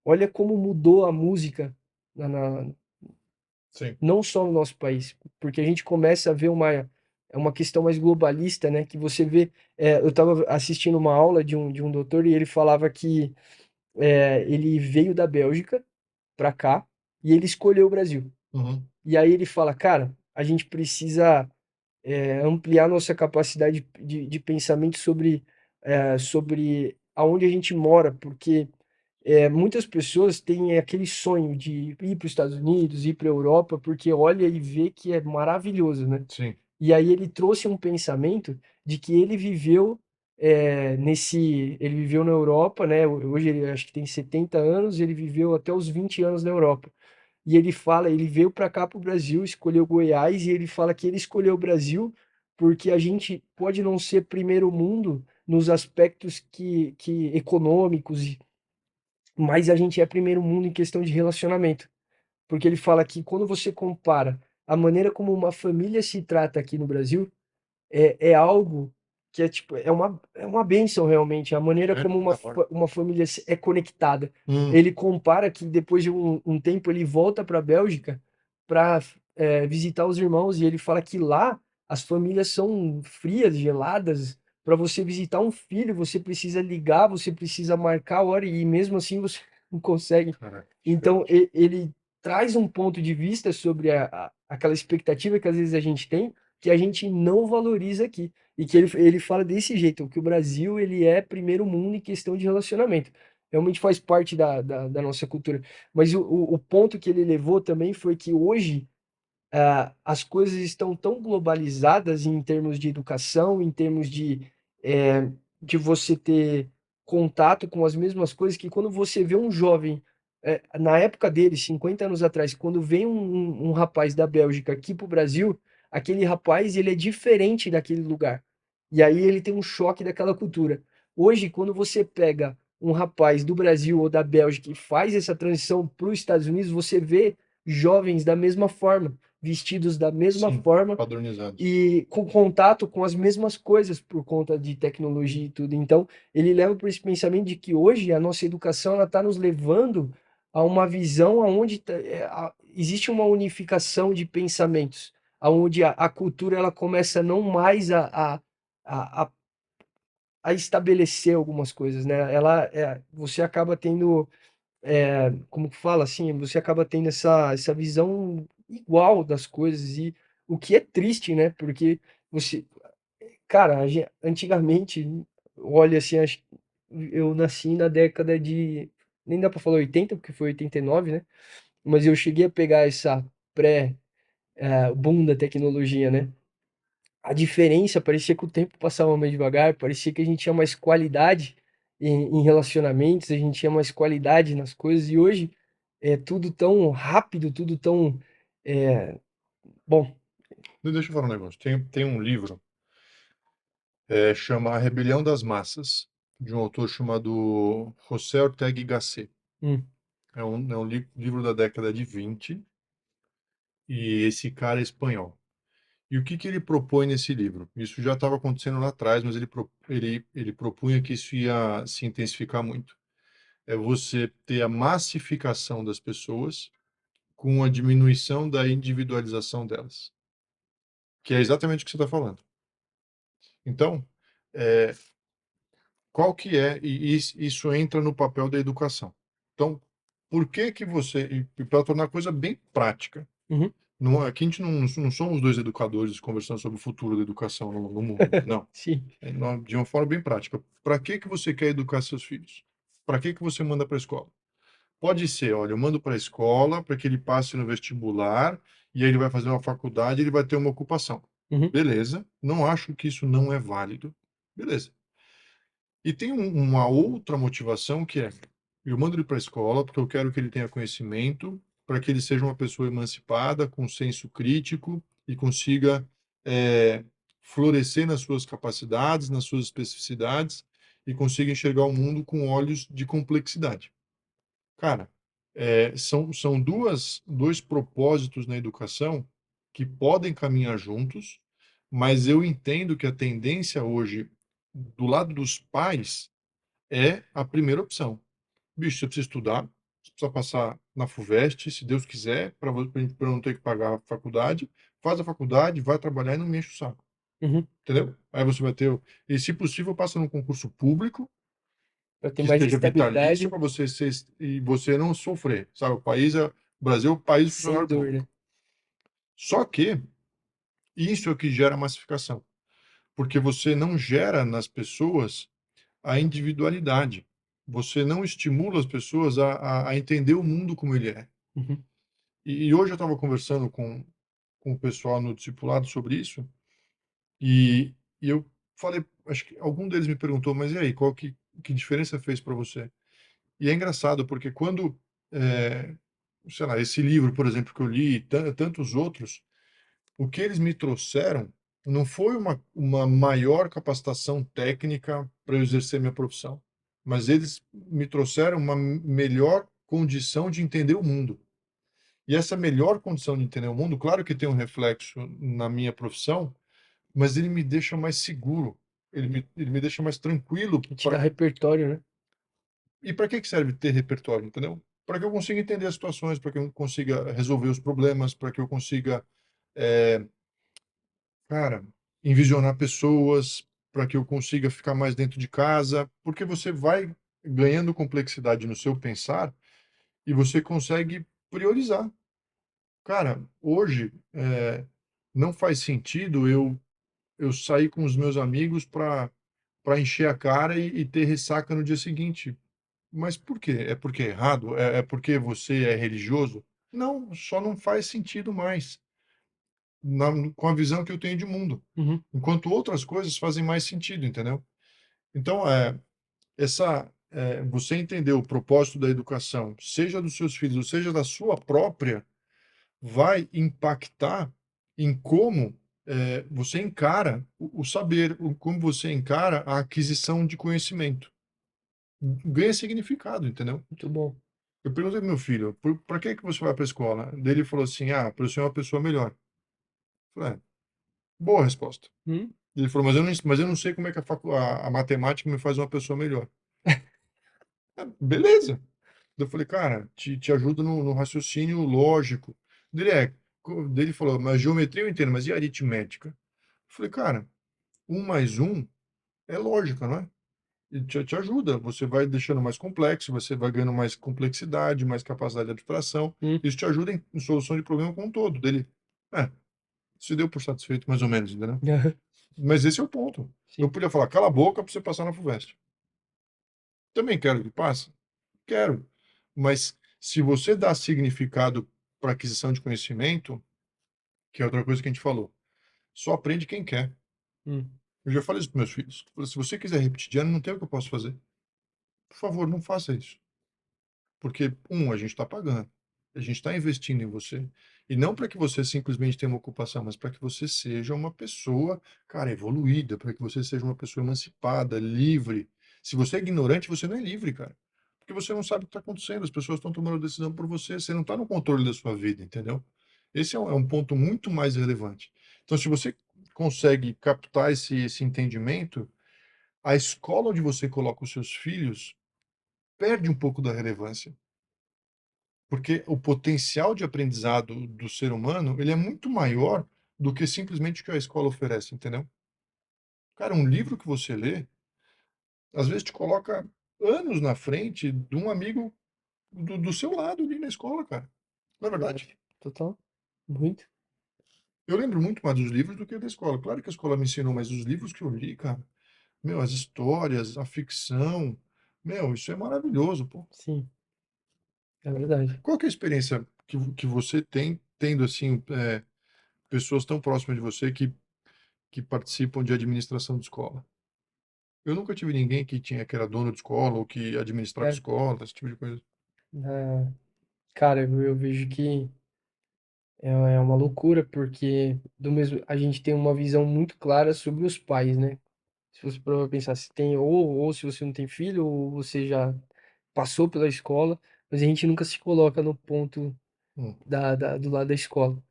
olha como mudou a música sim. não só no nosso país, porque a gente começa a ver é uma questão mais globalista, né, que você vê, eu estava assistindo uma aula de um doutor e ele falava que ele veio da Bélgica para cá e ele escolheu o Brasil. Uhum, E aí ele fala, cara, a gente precisa ampliar nossa capacidade de pensamento sobre aonde a gente mora, porque muitas pessoas têm aquele sonho de ir para os Estados Unidos, ir para a Europa, porque olha e vê que é maravilhoso, né? sim. E aí ele trouxe um pensamento de que ele viveu ele viveu na Europa, né? Hoje ele acho que tem 70 anos, ele viveu até os 20 anos na Europa. E ele fala, ele veio para cá para o Brasil, escolheu Goiás e ele fala que ele escolheu o Brasil porque a gente pode não ser primeiro mundo nos aspectos que econômicos, mas a gente é primeiro mundo em questão de relacionamento. Porque ele fala que quando você compara a maneira como uma família se trata aqui no Brasil, é algo que é tipo, é uma bênção realmente, a maneira Sério? como Que da hora. uma família é conectada. Hum, Ele compara que depois de um tempo ele volta para a Bélgica para visitar os irmãos e ele fala que lá as famílias são frias, geladas. Para você visitar um filho, você precisa ligar, você precisa marcar a hora e mesmo assim você não consegue. caraca, Então diferente. ele traz um ponto de vista sobre aquela expectativa que às vezes a gente tem que a gente não valoriza aqui. E que ele fala desse jeito, que o Brasil ele é primeiro mundo em questão de relacionamento. Realmente faz parte da nossa cultura. Mas o ponto que ele levou também foi que hoje as coisas estão tão globalizadas em termos de educação, em termos de você ter contato com as mesmas coisas, que quando você vê um jovem, na época dele, 50 anos atrás, quando vem um rapaz da Bélgica aqui para o Brasil, aquele rapaz ele é diferente daquele lugar. E aí ele tem um choque daquela cultura. Hoje, quando você pega um rapaz do Brasil ou da Bélgica e faz essa transição para os Estados Unidos, você vê jovens da mesma forma vestidos da mesma Sim, forma padronizados. e com contato com as mesmas coisas por conta de tecnologia e tudo. Então, ele leva por esse pensamento de que hoje a nossa educação ela está nos levando a uma visão onde existe uma unificação de pensamentos, aonde a cultura ela começa não mais a, a, a estabelecer algumas coisas, né? Você acaba tendo como que fala assim, você acaba tendo essa visão igual das coisas e o que é triste, né? Porque você, cara, antigamente, olha assim, eu nasci na década de, nem dá pra falar 80 porque foi 89, né? Mas eu cheguei a pegar essa boom da tecnologia, né? A diferença parecia que o tempo passava mais devagar, parecia que a gente tinha mais qualidade em relacionamentos, a gente tinha mais qualidade nas coisas, e hoje é tudo tão rápido, tudo tão. É, bom, Deixa eu falar um negócio. Tem um livro, chama A Rebelião das Massas, de um autor chamado José Ortega y Gasset. hum, É um livro da década de 20 e esse cara é espanhol. E o que que ele propõe nesse livro? Isso já estava acontecendo lá atrás, mas ele propunha que isso ia se intensificar muito. é você ter a massificação das pessoas com a diminuição da individualização delas, que é exatamente o que você está falando. Então, é, qual que é, e isso entra no papel da educação. Então, por que que você, e para tornar a coisa bem prática, Uhum. não, aqui a gente não somos dois educadores conversando sobre o futuro da educação no mundo, não. Sim. É de uma forma bem prática. Para que você quer educar seus filhos? Para que você manda para a escola? Pode ser, olha, eu mando para a escola para que ele passe no vestibular e aí ele vai fazer uma faculdade, ele vai ter uma ocupação. Uhum. Beleza, não acho que isso não é válido. Beleza. E tem uma outra motivação que é, eu mando ele para a escola porque eu quero que ele tenha conhecimento, para que ele seja uma pessoa emancipada, com senso crítico e consiga florescer nas suas capacidades, nas suas especificidades e consiga enxergar o mundo com olhos de complexidade. Cara, são dois propósitos na educação que podem caminhar juntos, mas eu entendo que a tendência hoje, do lado dos pais, é a primeira opção. Bicho, você precisa estudar, você precisa passar na FUVEST, se Deus quiser, para não ter que pagar a faculdade, faz a faculdade, vai trabalhar e não me enche o saco. Uhum. Entendeu? Aí você vai ter, e se possível, passa num concurso público, Para ter que mais seja vitalício estabilidade, para você ser, e você não sofrer, sabe? O Brasil é o país do sem funcionário público. dúvida. Só que isso é o que gera massificação, porque você não gera nas pessoas a individualidade. Você não estimula as pessoas a entender o mundo como ele é. Uhum. E hoje eu estava conversando com o pessoal no discipulado sobre isso, e eu falei, acho que algum deles me perguntou, mas e aí, que diferença fez para você? E é engraçado, porque quando, é, sei lá, esse livro, por exemplo, que eu li, e tantos outros, o que eles me trouxeram não foi uma maior capacitação técnica para eu exercer minha profissão, mas eles me trouxeram uma melhor condição de entender o mundo. E essa melhor condição de entender o mundo, claro que tem um reflexo na minha profissão, mas ele me deixa mais seguro, ele me deixa mais tranquilo. E te dá repertório, né? E para que serve ter repertório, entendeu? Para que eu consiga entender as situações, para que eu consiga resolver os problemas, para que eu consiga, é, cara, envisionar pessoas, para que eu consiga ficar mais dentro de casa, porque você vai ganhando complexidade no seu pensar e você consegue priorizar. Cara, hoje não faz sentido eu sair com os meus amigos para encher a cara e ter ressaca no dia seguinte. Mas por quê? É porque é errado? É porque você é religioso? Não, só não faz sentido mais com a visão que eu tenho de mundo. Uhum. Enquanto outras coisas fazem mais sentido, entendeu? Então, você entender o propósito da educação, seja dos seus filhos, ou seja da sua própria, vai impactar em como você encara o saber, como você encara a aquisição de conhecimento. Ganha significado, entendeu? Muito bom. Eu perguntei pro meu filho, para que que você vai para a escola? Daí ele falou assim, para eu ser uma pessoa melhor. Eu falei, boa resposta. Hum? Ele falou, mas eu não sei como é que a matemática me faz uma pessoa melhor. Beleza. Eu falei, cara, te ajuda no raciocínio lógico. Daí ele falou, mas geometria eu entendo, mas e aritmética? Eu falei, cara, um mais um é lógica, não é? E te ajuda. Você vai deixando mais complexo, você vai ganhando mais complexidade, mais capacidade de abstração. Hum. Isso te ajuda em solução de problema como um todo. Dele, é, se deu por satisfeito, mais ou menos, entendeu? Mas esse é o ponto. Eu Sim. podia falar, cala a boca para você passar na FUVEST. Também quero que passe? Quero. Mas se você dá significado para aquisição de conhecimento, que é outra coisa que a gente falou, só aprende quem quer. Hum. Eu já falei isso para meus filhos. Eu falei, se você quiser repetir de ano, não tem o que eu posso fazer. Por favor, não faça isso. Porque, a gente está pagando, a gente está investindo em você. E não para que você simplesmente tenha uma ocupação, mas para que você seja uma pessoa, cara, evoluída, para que você seja uma pessoa emancipada, livre. Se você é ignorante, você não é livre, cara. Porque você não sabe o que está acontecendo, as pessoas estão tomando decisão por você, você não está no controle da sua vida, entendeu? Esse é um ponto muito mais relevante. Então, se você consegue captar esse entendimento, a escola onde você coloca os seus filhos perde um pouco da relevância. Porque o potencial de aprendizado do ser humano, ele é muito maior do que simplesmente o que a escola oferece, entendeu? Cara, um livro que você lê, às vezes te coloca anos na frente de um amigo do seu lado ali na escola, cara. Não é verdade? Verdade. Total. Muito. Eu lembro muito mais dos livros do que da escola. Claro que a escola me ensinou, mas os livros que eu li, cara, meu, as histórias, a ficção, meu, isso é maravilhoso, pô. Sim, é verdade. Qual que é a experiência que você tem tendo, assim, pessoas tão próximas de você que participam de administração de escola? Eu nunca tive ninguém que era dono de escola ou que administrava É, escola, esse tipo de coisa. na- cara, eu vejo que é uma loucura, porque do mesmo, a gente tem uma visão muito clara sobre os pais, né? Se você for pensar, se tem, ou se você não tem filho, ou você já passou pela escola, mas a gente nunca se coloca no ponto Hum. do lado da escola.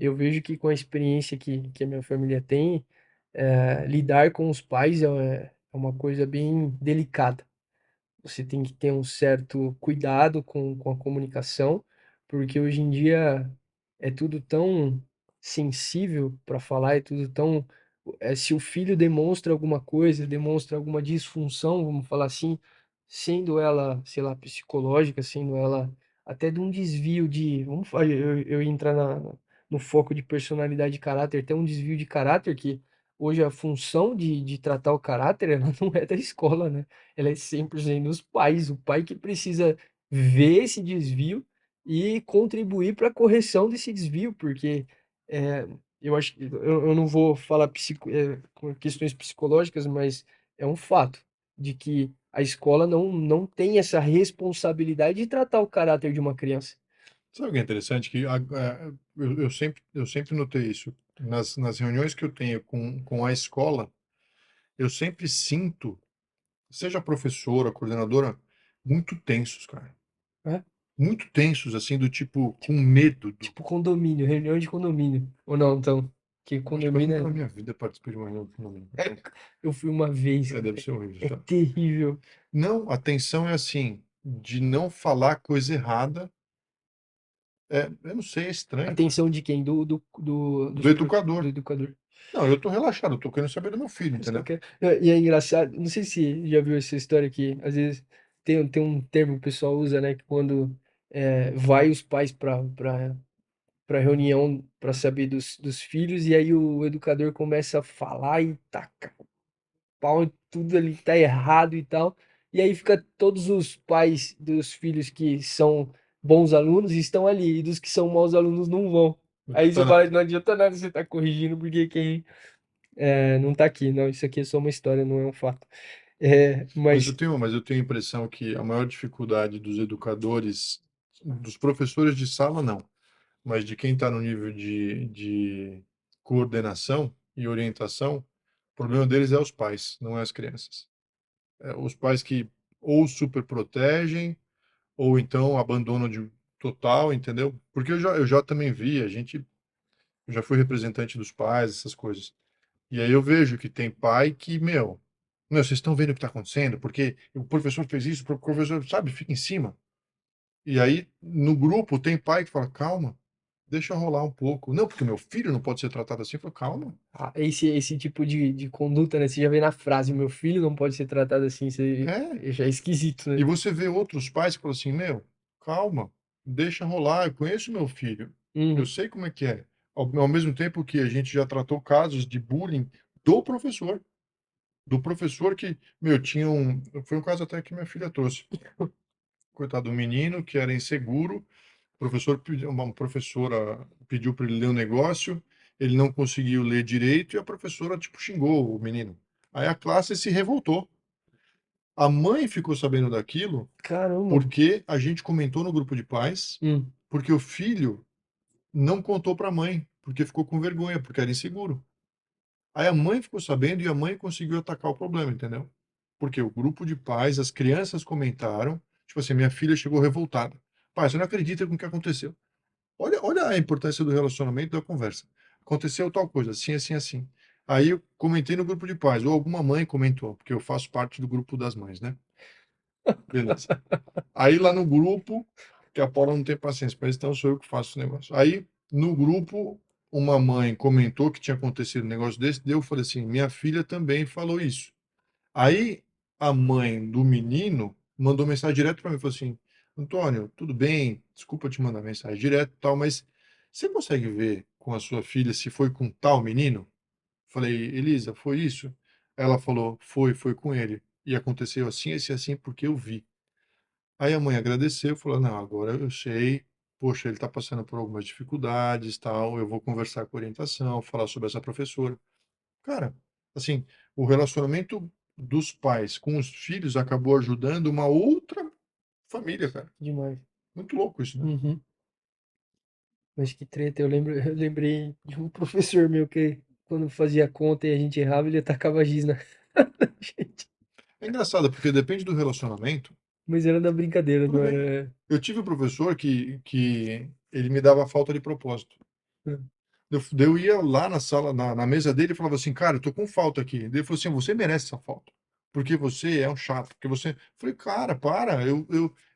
Eu vejo que com a experiência que a minha família tem, lidar com os pais é uma coisa bem delicada. Você tem que ter um certo cuidado com a comunicação, porque hoje em dia é tudo tão sensível para falar, é tudo tão. Se o filho demonstra alguma coisa, demonstra alguma disfunção, vamos falar assim, sendo ela, sei lá, psicológica, sendo ela até de um desvio de. Vamos falar, eu ia entrar no foco de personalidade e caráter, até um desvio de caráter, que hoje a função de tratar o caráter, ela não é da escola, né? Ela é 100% dos pais. O pai que precisa ver esse desvio e contribuir para a correção desse desvio, porque é, eu acho que eu não vou falar com questões psicológicas, mas é um fato de que a escola não tem essa responsabilidade de tratar o caráter de uma criança. Sabe o que é interessante? Eu sempre notei isso. Nas reuniões que eu tenho com a escola, eu sempre sinto, seja a professora, a coordenadora, muito tensos, cara. Né? Muito tensos, assim, do tipo, com medo do. Tipo condomínio, reunião de condomínio. Ou não, então? Que Acho que eu nunca na condomínio minha vida participei de uma reunião de condomínio. eu fui uma vez, É, cara. deve ser horrível, É tá? terrível. Não, a tensão é assim, de não falar coisa errada. Eu não sei, é estranho, cara. Atenção de quem? Do Do educador. educador. Não, eu tô relaxado, eu tô querendo saber do meu filho, Só entendeu? que e é engraçado, não sei se já viu essa história que às vezes tem um termo que o pessoal usa, né, que quando vai os pais para reunião para saber dos filhos e aí o educador começa a falar e taca pau em tudo ali tá errado e tal. E aí fica todos os pais dos filhos que são bons alunos estão ali, e dos que são maus alunos não vão. Não Aí adianta você fala, nada. não adianta nada você estar corrigindo, porque quem não tá aqui. Não, isso aqui é só uma história, não é um fato. Mas Mas eu tenho a impressão que a maior dificuldade dos educadores, dos professores de sala, não, mas de quem está no nível de coordenação e orientação, o problema deles é os pais, não é as crianças. É os pais que ou super protegem, ou então abandonam de total, entendeu? Porque eu já também vi, eu já fui representante dos pais, essas coisas. E aí eu vejo que tem pai que, meu, vocês estão vendo o que está acontecendo? Porque o professor fez isso, o professor, sabe, fica em cima. E aí, no grupo, tem pai que fala, calma, deixa rolar um pouco. Não, porque meu filho não pode ser tratado assim. Eu falo, calma. esse tipo de conduta, né? Você já vê na frase, meu filho não pode ser tratado assim, você É. já é esquisito, E né? você vê outros pais que falam assim, calma, deixa rolar, eu conheço meu filho. Eu Uhum. sei como é que é. Ao mesmo tempo que a gente já tratou casos de bullying do professor. Do professor que, tinha um. Foi um caso até que minha filha trouxe. Coitado do menino, que era inseguro. Uma professora pediu para ele ler um negócio, ele não conseguiu ler direito e a professora, tipo, xingou o menino. Aí a classe se revoltou. A mãe ficou sabendo daquilo Caramba. porque a gente comentou no grupo de pais, Hum. porque o filho não contou para a mãe, porque ficou com vergonha, porque era inseguro. Aí a mãe ficou sabendo e a mãe conseguiu atacar o problema, entendeu? Porque o grupo de pais, as crianças comentaram, tipo assim, minha filha chegou revoltada. Pai, você não acredita com o que aconteceu. Olha a importância do relacionamento da conversa. Aconteceu tal coisa, assim, assim, assim. Aí eu comentei no grupo de pais, ou alguma mãe comentou, porque eu faço parte do grupo das mães, né? Beleza. Aí lá no grupo, que a Paula não tem paciência para isso, então sou eu que faço o negócio. Aí no grupo, uma mãe comentou que tinha acontecido um negócio desse, daí eu falei assim: minha filha também falou isso. Aí a mãe do menino mandou mensagem direto para mim, falou assim: Antônio, tudo bem? Desculpa te mandar mensagem direto e tal, mas você consegue ver com a sua filha se foi com tal menino? Falei, Elisa, foi isso? Ela falou, foi com ele. E aconteceu assim, esse assim, porque eu vi. Aí a mãe agradeceu, falou, não, agora eu sei, poxa, ele está passando por algumas dificuldades, tal, eu vou conversar com a orientação, falar sobre essa professora. Cara, assim, o relacionamento dos pais com os filhos acabou ajudando uma outra família, cara. Demais. Muito louco isso, né? Uhum. Mas que treta, eu lembrei de um professor meu que quando fazia conta e a gente errava, ele atacava giz na na gente. É engraçado, porque depende do relacionamento, Mas era na brincadeira, tudo não bem. era. Eu tive um professor que ele me dava falta de propósito. Eu ia lá na sala, na mesa dele e falava assim, cara, eu tô com falta aqui. Ele falou assim, você merece essa falta. Porque você é um chato. Porque você. Eu falei, cara, para.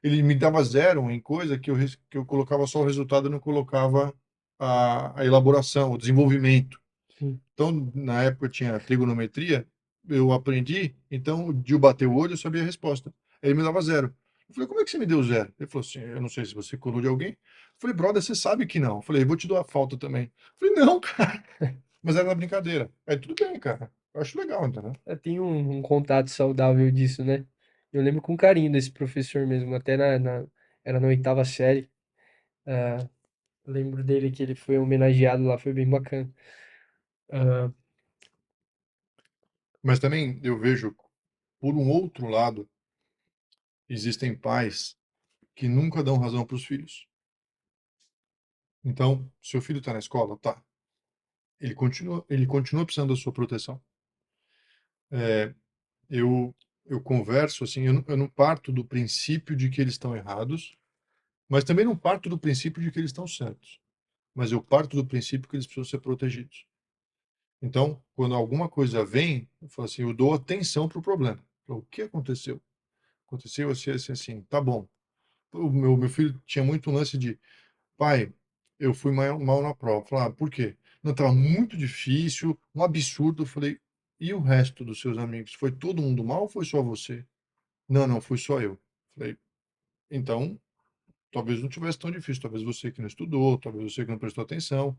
Ele me dava zero em coisa que eu colocava só o resultado e não colocava a elaboração, o desenvolvimento. Sim. Então, na época tinha trigonometria, eu aprendi, então de eu bater o olho eu sabia a resposta. Ele me dava zero. Eu falei, como é que você me deu zero? Ele falou assim, eu não sei se você colou de alguém. Eu falei, brother, você sabe que não. Eu falei, vou te dar a falta também. Eu falei, não, cara. Mas era na brincadeira. Aí tudo bem, cara. Eu acho legal, entendeu? Tem um contato saudável disso, né? Eu lembro com carinho desse professor mesmo, até era na oitava série. Ah, lembro dele que ele foi homenageado lá, foi bem bacana. Ah, Mas também eu vejo, por um outro lado, existem pais que nunca dão razão para os filhos. Então, seu filho está na escola, tá. Ele continua precisando da sua proteção. É, eu, eu converso assim, eu não parto do princípio de que eles estão errados, mas também não parto do princípio de que eles estão certos. Mas eu parto do princípio que eles precisam ser protegidos. Então, quando alguma coisa vem, eu falo assim, eu dou atenção para o problema. O que aconteceu? Aconteceu assim, assim, assim. Tá bom. Meu filho tinha muito lance de, pai, eu fui mal na prova. Eu falei, por quê? Não, estava muito difícil, um absurdo. Eu falei, e o resto dos seus amigos? Foi todo mundo mal ou foi só você? Não, não, fui só eu. Falei, então, talvez não tivesse tão difícil, talvez você que não estudou, talvez você que não prestou atenção.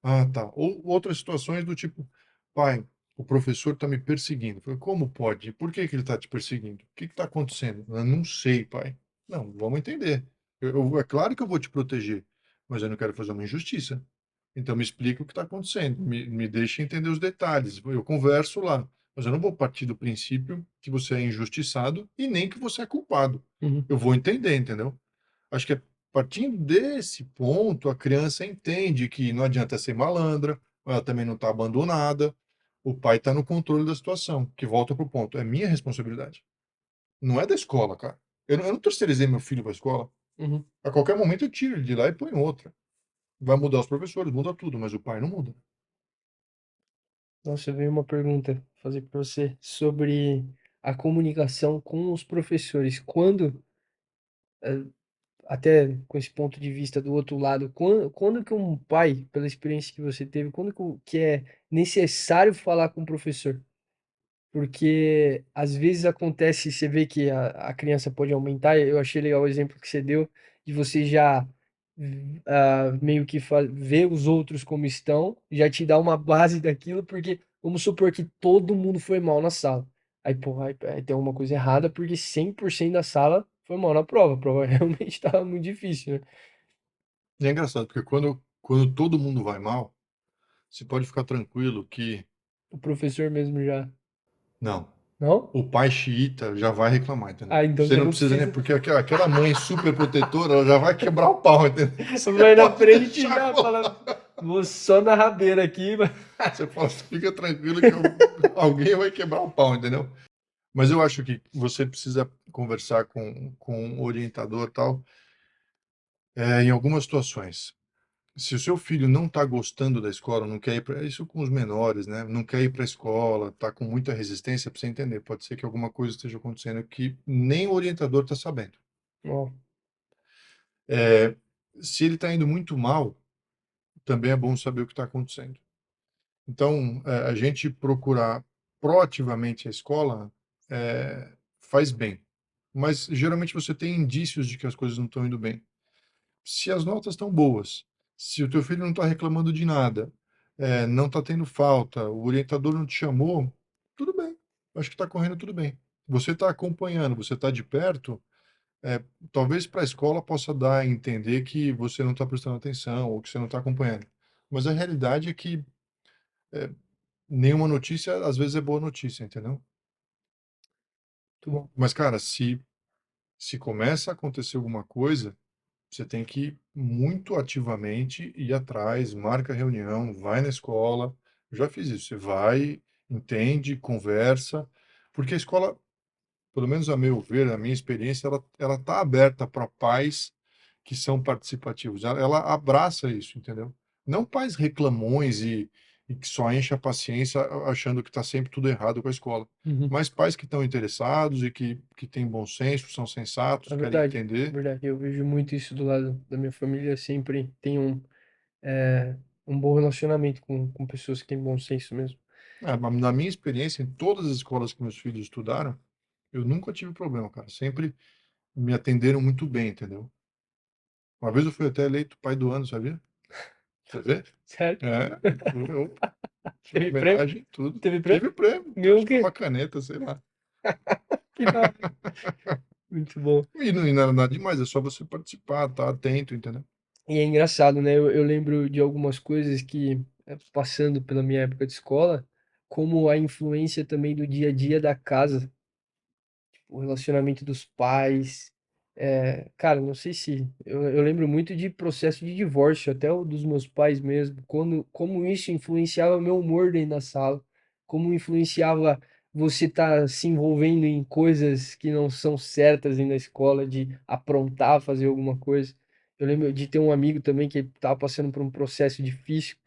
Ah, tá. Ou outras situações do tipo, pai, o professor está me perseguindo. Falei, como pode? Por que que ele está te perseguindo? O que está acontecendo? Eu não sei, pai. Não, vamos entender. É claro que eu vou te proteger, mas eu não quero fazer uma injustiça. Então me explica o que está acontecendo, me deixe entender os detalhes. Eu converso lá, mas eu não vou partir do princípio que você é injustiçado e nem que você é culpado. uhum, Eu vou entender, entendeu? Acho que partindo desse ponto, a criança entende que não adianta ser malandra, ela também não está abandonada, o pai está no controle da situação, que volta para o ponto, é minha responsabilidade. Não é da escola, cara. Eu não terceirizei meu filho para a escola. uhum. A qualquer momento eu tiro ele de lá e ponho outra. Vai mudar os professores, muda tudo, mas o pai não muda. Nossa, veio uma pergunta fazer para você sobre a comunicação com os professores. Até com esse ponto de vista do outro lado, quando que um pai, pela experiência que você teve, que é necessário falar com o professor? Porque às vezes acontece, você vê que a criança pode aumentar. Eu achei legal o exemplo que você deu, de você já meio que ver os outros como estão, já te dá uma base daquilo, porque vamos supor que todo mundo foi mal na sala. Aí, pô, aí tem alguma coisa errada, porque 100% da sala foi mal na prova. A prova realmente estava muito difícil, né? E é engraçado, porque quando todo mundo vai mal, você pode ficar tranquilo que, O professor mesmo já. não, Não? o pai xiita já vai reclamar, entendeu? Ah, então Você já não não precisa nem, precisa. porque aquela mãe super protetora, ela já vai quebrar o pau, entendeu? Você Vai na pode frente deixar já rolar. falando, vou só na rabeira aqui. Você fala, fica tranquilo que alguém vai quebrar o pau, entendeu? Mas eu acho que você precisa conversar com o orientador e tal, em algumas situações. se o seu filho não está gostando da escola, não quer ir para isso com os menores, né? Não quer ir para a escola, está com muita resistência, para você entender. Pode ser que alguma coisa esteja acontecendo que nem o orientador está sabendo. Ó, É, se ele está indo muito mal, também é bom saber o que está acontecendo. Então, a gente procurar proativamente a escola faz bem. Mas geralmente você tem indícios de que as coisas não estão indo bem. Se as notas estão boas, se o teu filho não está reclamando de nada, não está tendo falta, o orientador não te chamou, tudo bem. Acho que está correndo tudo bem. Você está acompanhando, você está de perto, talvez para a escola possa dar a entender que você não está prestando atenção ou que você não está acompanhando. Mas a realidade é que nenhuma notícia às vezes é boa notícia, entendeu? muito bom. Mas, cara, se começa a acontecer alguma coisa, você tem que ir muito ativamente ir atrás, marca reunião, vai na escola. Eu já fiz isso. Você vai, entende, conversa, porque a escola, pelo menos a meu ver, a minha experiência, ela tá aberta para pais que são participativos. Ela abraça isso, entendeu? Não pais reclamões e que só enche a paciência achando que está sempre tudo errado com a escola. Uhum. Mas pais que estão interessados e que têm bom senso, são sensatos, É querem verdade, é entender. verdade. Eu vejo muito isso do lado da minha família, sempre tem é, um bom relacionamento com pessoas que têm bom senso mesmo. Mas na minha experiência, em todas as escolas que meus filhos estudaram, eu nunca tive problema, cara. Sempre me atenderam muito bem, entendeu? Uma vez eu fui até eleito pai do ano, sabia? Você vê? Sério? É, eu tinha Teve prêmio? homenagem e tudo. Teve prêmio? Tive prêmio, Ganhou acho o que foi quê? uma caneta, sei lá. Que da hora. Muito bom. E não é nada demais, é só você participar, tá atento, entendeu? E é engraçado, né? Eu lembro de algumas coisas que, passando pela minha época de escola, como a influência também do dia a dia da casa, o relacionamento dos pais. Cara, não sei se. Eu lembro muito de processo de divórcio, até o dos meus pais mesmo, como isso influenciava meu humor dentro da sala, como influenciava você estar se envolvendo em coisas que não são certas dentro da escola, de aprontar, fazer alguma coisa. Eu lembro de ter um amigo também que estava passando por um processo difícil,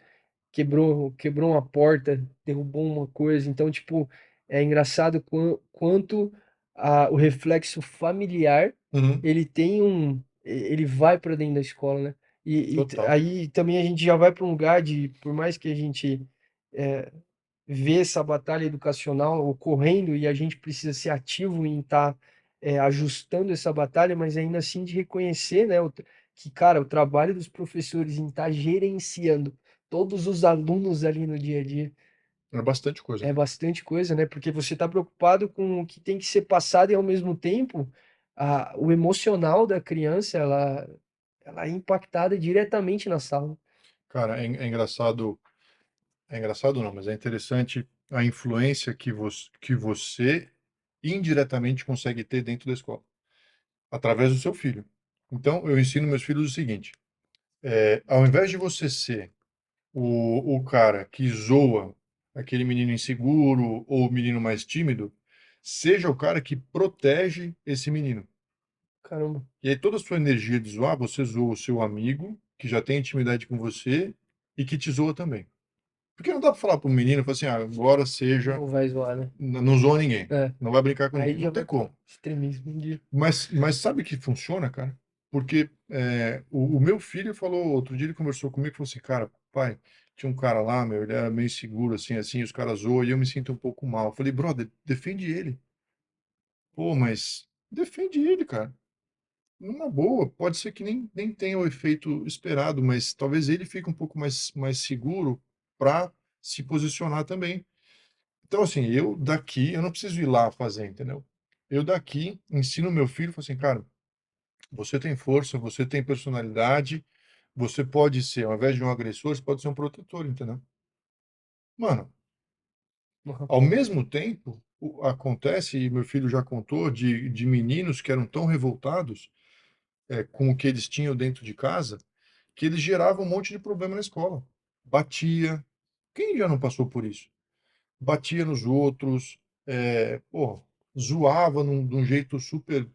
quebrou uma porta, derrubou uma coisa. Então, tipo, é engraçado quanto o reflexo familiar Uhum, ele vai para dentro da escola, né? total. Aí também a gente já vai para um lugar de, por mais que a gente é, vê essa batalha educacional ocorrendo e a gente precisa ser ativo em estar ajustando essa batalha, mas ainda assim de reconhecer, né, que, cara, o trabalho dos professores em estar gerenciando todos os alunos ali no dia a dia É bastante coisa, é cara. bastante coisa, né? Porque você está preocupado com o que tem que ser passado e ao mesmo tempo o emocional da criança ela é impactada diretamente na sala. Cara, é engraçado não, mas é interessante a influência que você indiretamente consegue ter dentro da escola, através do seu filho. Então, eu ensino meus filhos o seguinte: ao invés de você ser o cara que zoa aquele menino inseguro ou o menino mais tímido, seja o cara que protege esse menino. Caramba, E aí toda a sua energia de zoar, você zoa o seu amigo, que já tem intimidade com você e que te zoa também. Porque não dá para falar para um menino, falar assim, agora seja, não vai zoar, né? não zoa ninguém, É, não vai brincar com ninguém. aí Não já tem vai pro como. extremismo de Mas sabe que funciona, cara? Porque o meu filho falou, outro dia ele conversou comigo e falou assim, cara, pai, tinha um cara lá, meu, ele era meio seguro, assim, os caras zoam e eu me sinto um pouco mal. Eu falei, brother, defende ele. Pô, mas defende ele, cara. Numa boa, pode ser que nem tenha o efeito esperado, mas talvez ele fique um pouco mais seguro para se posicionar também. Então, assim, eu não preciso ir lá fazer, entendeu? Eu daqui ensino meu filho, falo assim, cara, você tem força, você tem personalidade, você pode ser, ao invés de um agressor, você pode ser um protetor, entendeu? Mano, Uhum. ao mesmo tempo, acontece, e meu filho já contou, de meninos que eram tão revoltados com o que eles tinham dentro de casa, que eles geravam um monte de problema na escola. Batia. Quem já não passou por isso? Batia nos outros, pô, zoava de um jeito super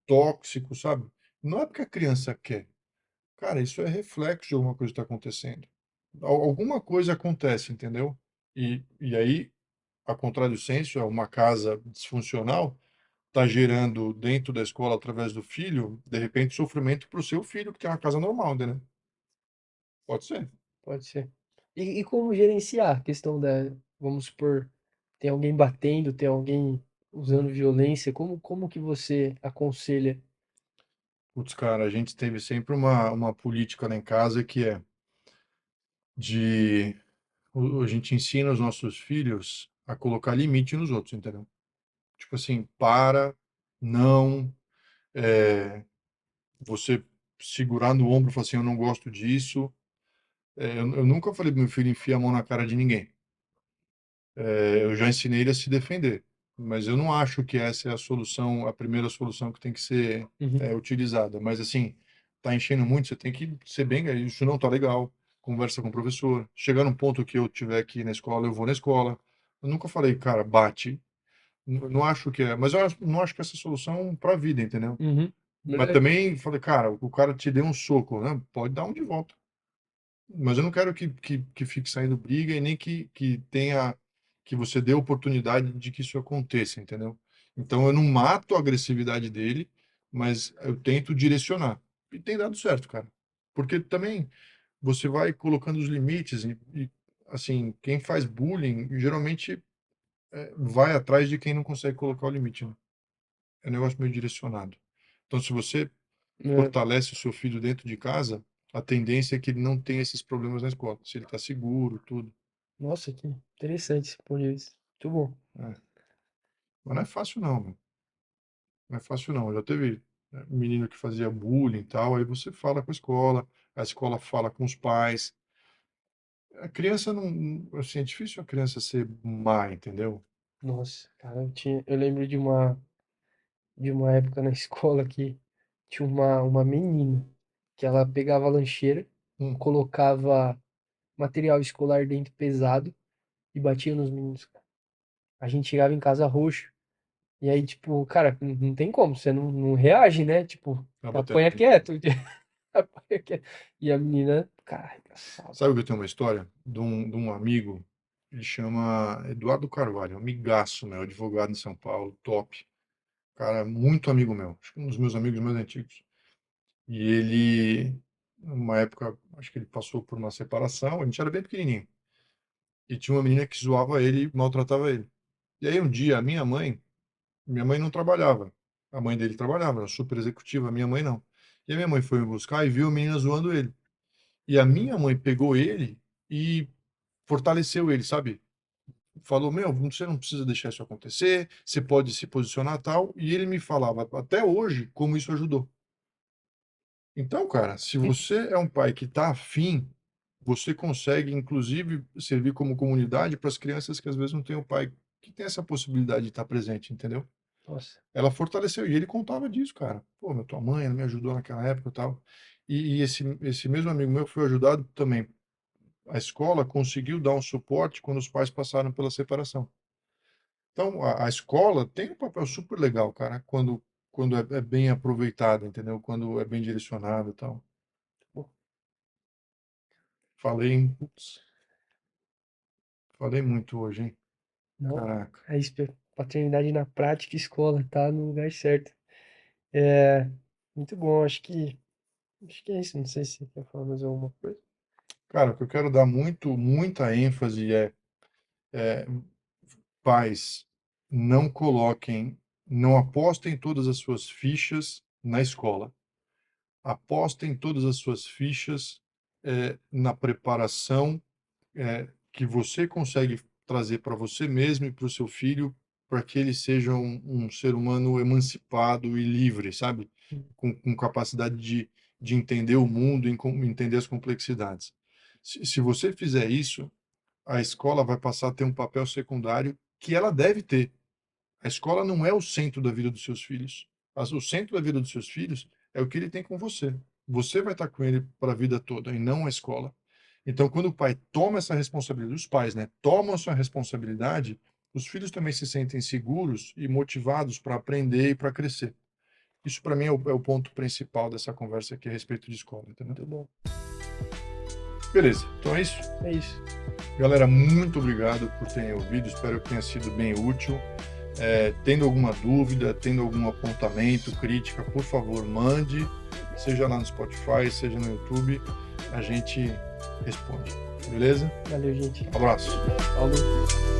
tóxico, sabe? Não é porque a criança quer. Cara, isso é reflexo de alguma coisa que está acontecendo. Alguma coisa acontece, entendeu? E aí, a contrário senso, é uma casa disfuncional, está gerando dentro da escola, através do filho, de repente, sofrimento para o seu filho, que tem uma casa normal, né? Pode ser. Pode ser. E como gerenciar a questão da, vamos supor, tem alguém batendo, tem alguém usando violência, como que você aconselha? Putz, cara, a gente teve sempre uma política lá em casa que é de... A gente ensina os nossos filhos a colocar limite nos outros, entendeu? Tipo assim, para, não, é, você segurar no ombro e falar assim, eu não gosto disso. Eu nunca falei pro meu filho enfia a mão na cara de ninguém. Eu já ensinei ele a se defender, mas eu não acho que essa é a solução, a primeira solução que tem que ser Uhum, utilizada. Mas assim, tá enchendo muito, você tem que ser bem, isso não tá legal. Conversa com o professor. Chegar num ponto que eu tiver aqui na escola, eu vou na escola. Eu nunca falei, cara, bate. Não acho que é, mas não acho que essa é a solução para a vida, entendeu? uhum, Mas verdade. também falei, cara, o cara te deu um soco, né? Pode dar um de volta. Mas eu não quero que fique saindo briga e nem que tenha, que você dê oportunidade de que isso aconteça, entendeu? Então eu não mato a agressividade dele, mas eu tento direcionar. E tem dado certo, cara. Porque também você vai colocando os limites e assim, quem faz bullying geralmente vai atrás de quem não consegue colocar o limite, né? É um negócio meio direcionado. Então, se você É, fortalece o seu filho dentro de casa, a tendência é que ele não tenha esses problemas na escola. Se ele está seguro, tudo. nossa, que interessante esse ponto de vista. Muito bom. É. Mas não é fácil, não, meu. Não é fácil, não. Já teve menino que fazia bullying e tal, aí você fala com a escola fala com os pais. A criança não. Assim, é difícil a criança ser má, entendeu? Nossa, cara, eu lembro de uma época na escola que tinha uma menina que ela pegava a lancheira, Hum, colocava material escolar dentro pesado e batia nos meninos, cara. A gente chegava em casa roxo. E aí, tipo, cara, não tem como, você não reage, né? Tipo, vai bater apanha na menina. quieto. Apanha quieto. E a menina, cara, arregaçava. Sabe que eu tenho uma história de um amigo, ele chama Eduardo Carvalho, um amigaço meu, advogado em São Paulo, top. Cara, muito amigo meu, acho que um dos meus amigos mais antigos. E ele, numa época, acho que ele passou por uma separação, a gente era bem pequenininho. E tinha uma menina que zoava ele e maltratava ele. E aí um dia, a minha mãe não trabalhava. A mãe dele trabalhava, era super executiva, a minha mãe não. E a minha mãe foi me buscar e viu a menina zoando ele. E a minha mãe pegou ele e fortaleceu ele, sabe? Falou, meu, você não precisa deixar isso acontecer, você pode se posicionar tal. E ele me falava até hoje como isso ajudou. Então, cara, se você é um pai que está afim, você consegue, inclusive, servir como comunidade para as crianças que às vezes não têm o pai que tem essa possibilidade de estar presente, entendeu? Nossa, Ela fortaleceu e ele contava disso, cara. Pô, meu, tua mãe ela me ajudou naquela época e tal. E esse mesmo amigo meu foi ajudado também. A escola conseguiu dar um suporte quando os pais passaram pela separação. Então, a escola tem um papel super legal, cara, quando é bem aproveitada, entendeu? Quando é bem direcionado e tal. pô, Putz, falei muito hoje, hein? não. Caraca. É isso, paternidade na prática, escola, tá no lugar certo. É, muito bom, acho que é isso. Não sei se você quer falar mais alguma coisa. Cara, o que eu quero dar muita ênfase é pais, não coloquem, não apostem todas as suas fichas na escola. Apostem todas as suas fichas na preparação que você consegue trazer para você mesmo e para o seu filho, para que ele seja um ser humano emancipado e livre, sabe? Com capacidade de entender o mundo e entender as complexidades. Se você fizer isso, a escola vai passar a ter um papel secundário que ela deve ter. A escola não é o centro da vida dos seus filhos. O centro da vida dos seus filhos é o que ele tem com você. Você vai estar com ele para a vida toda e não a escola. Então, quando o pai toma essa responsabilidade, os pais, né, tomam a sua responsabilidade, os filhos também se sentem seguros e motivados para aprender e para crescer. Isso para mim é o ponto principal dessa conversa aqui a respeito de escola, entendeu? Muito bom. Beleza, então é isso. É isso. Galera, muito obrigado por terem ouvido, espero que tenha sido bem útil. Tendo alguma dúvida, tendo algum apontamento, crítica, por favor, mande, seja lá no Spotify, seja no YouTube, a gente responde, beleza? Valeu, gente. Abraço. Falou.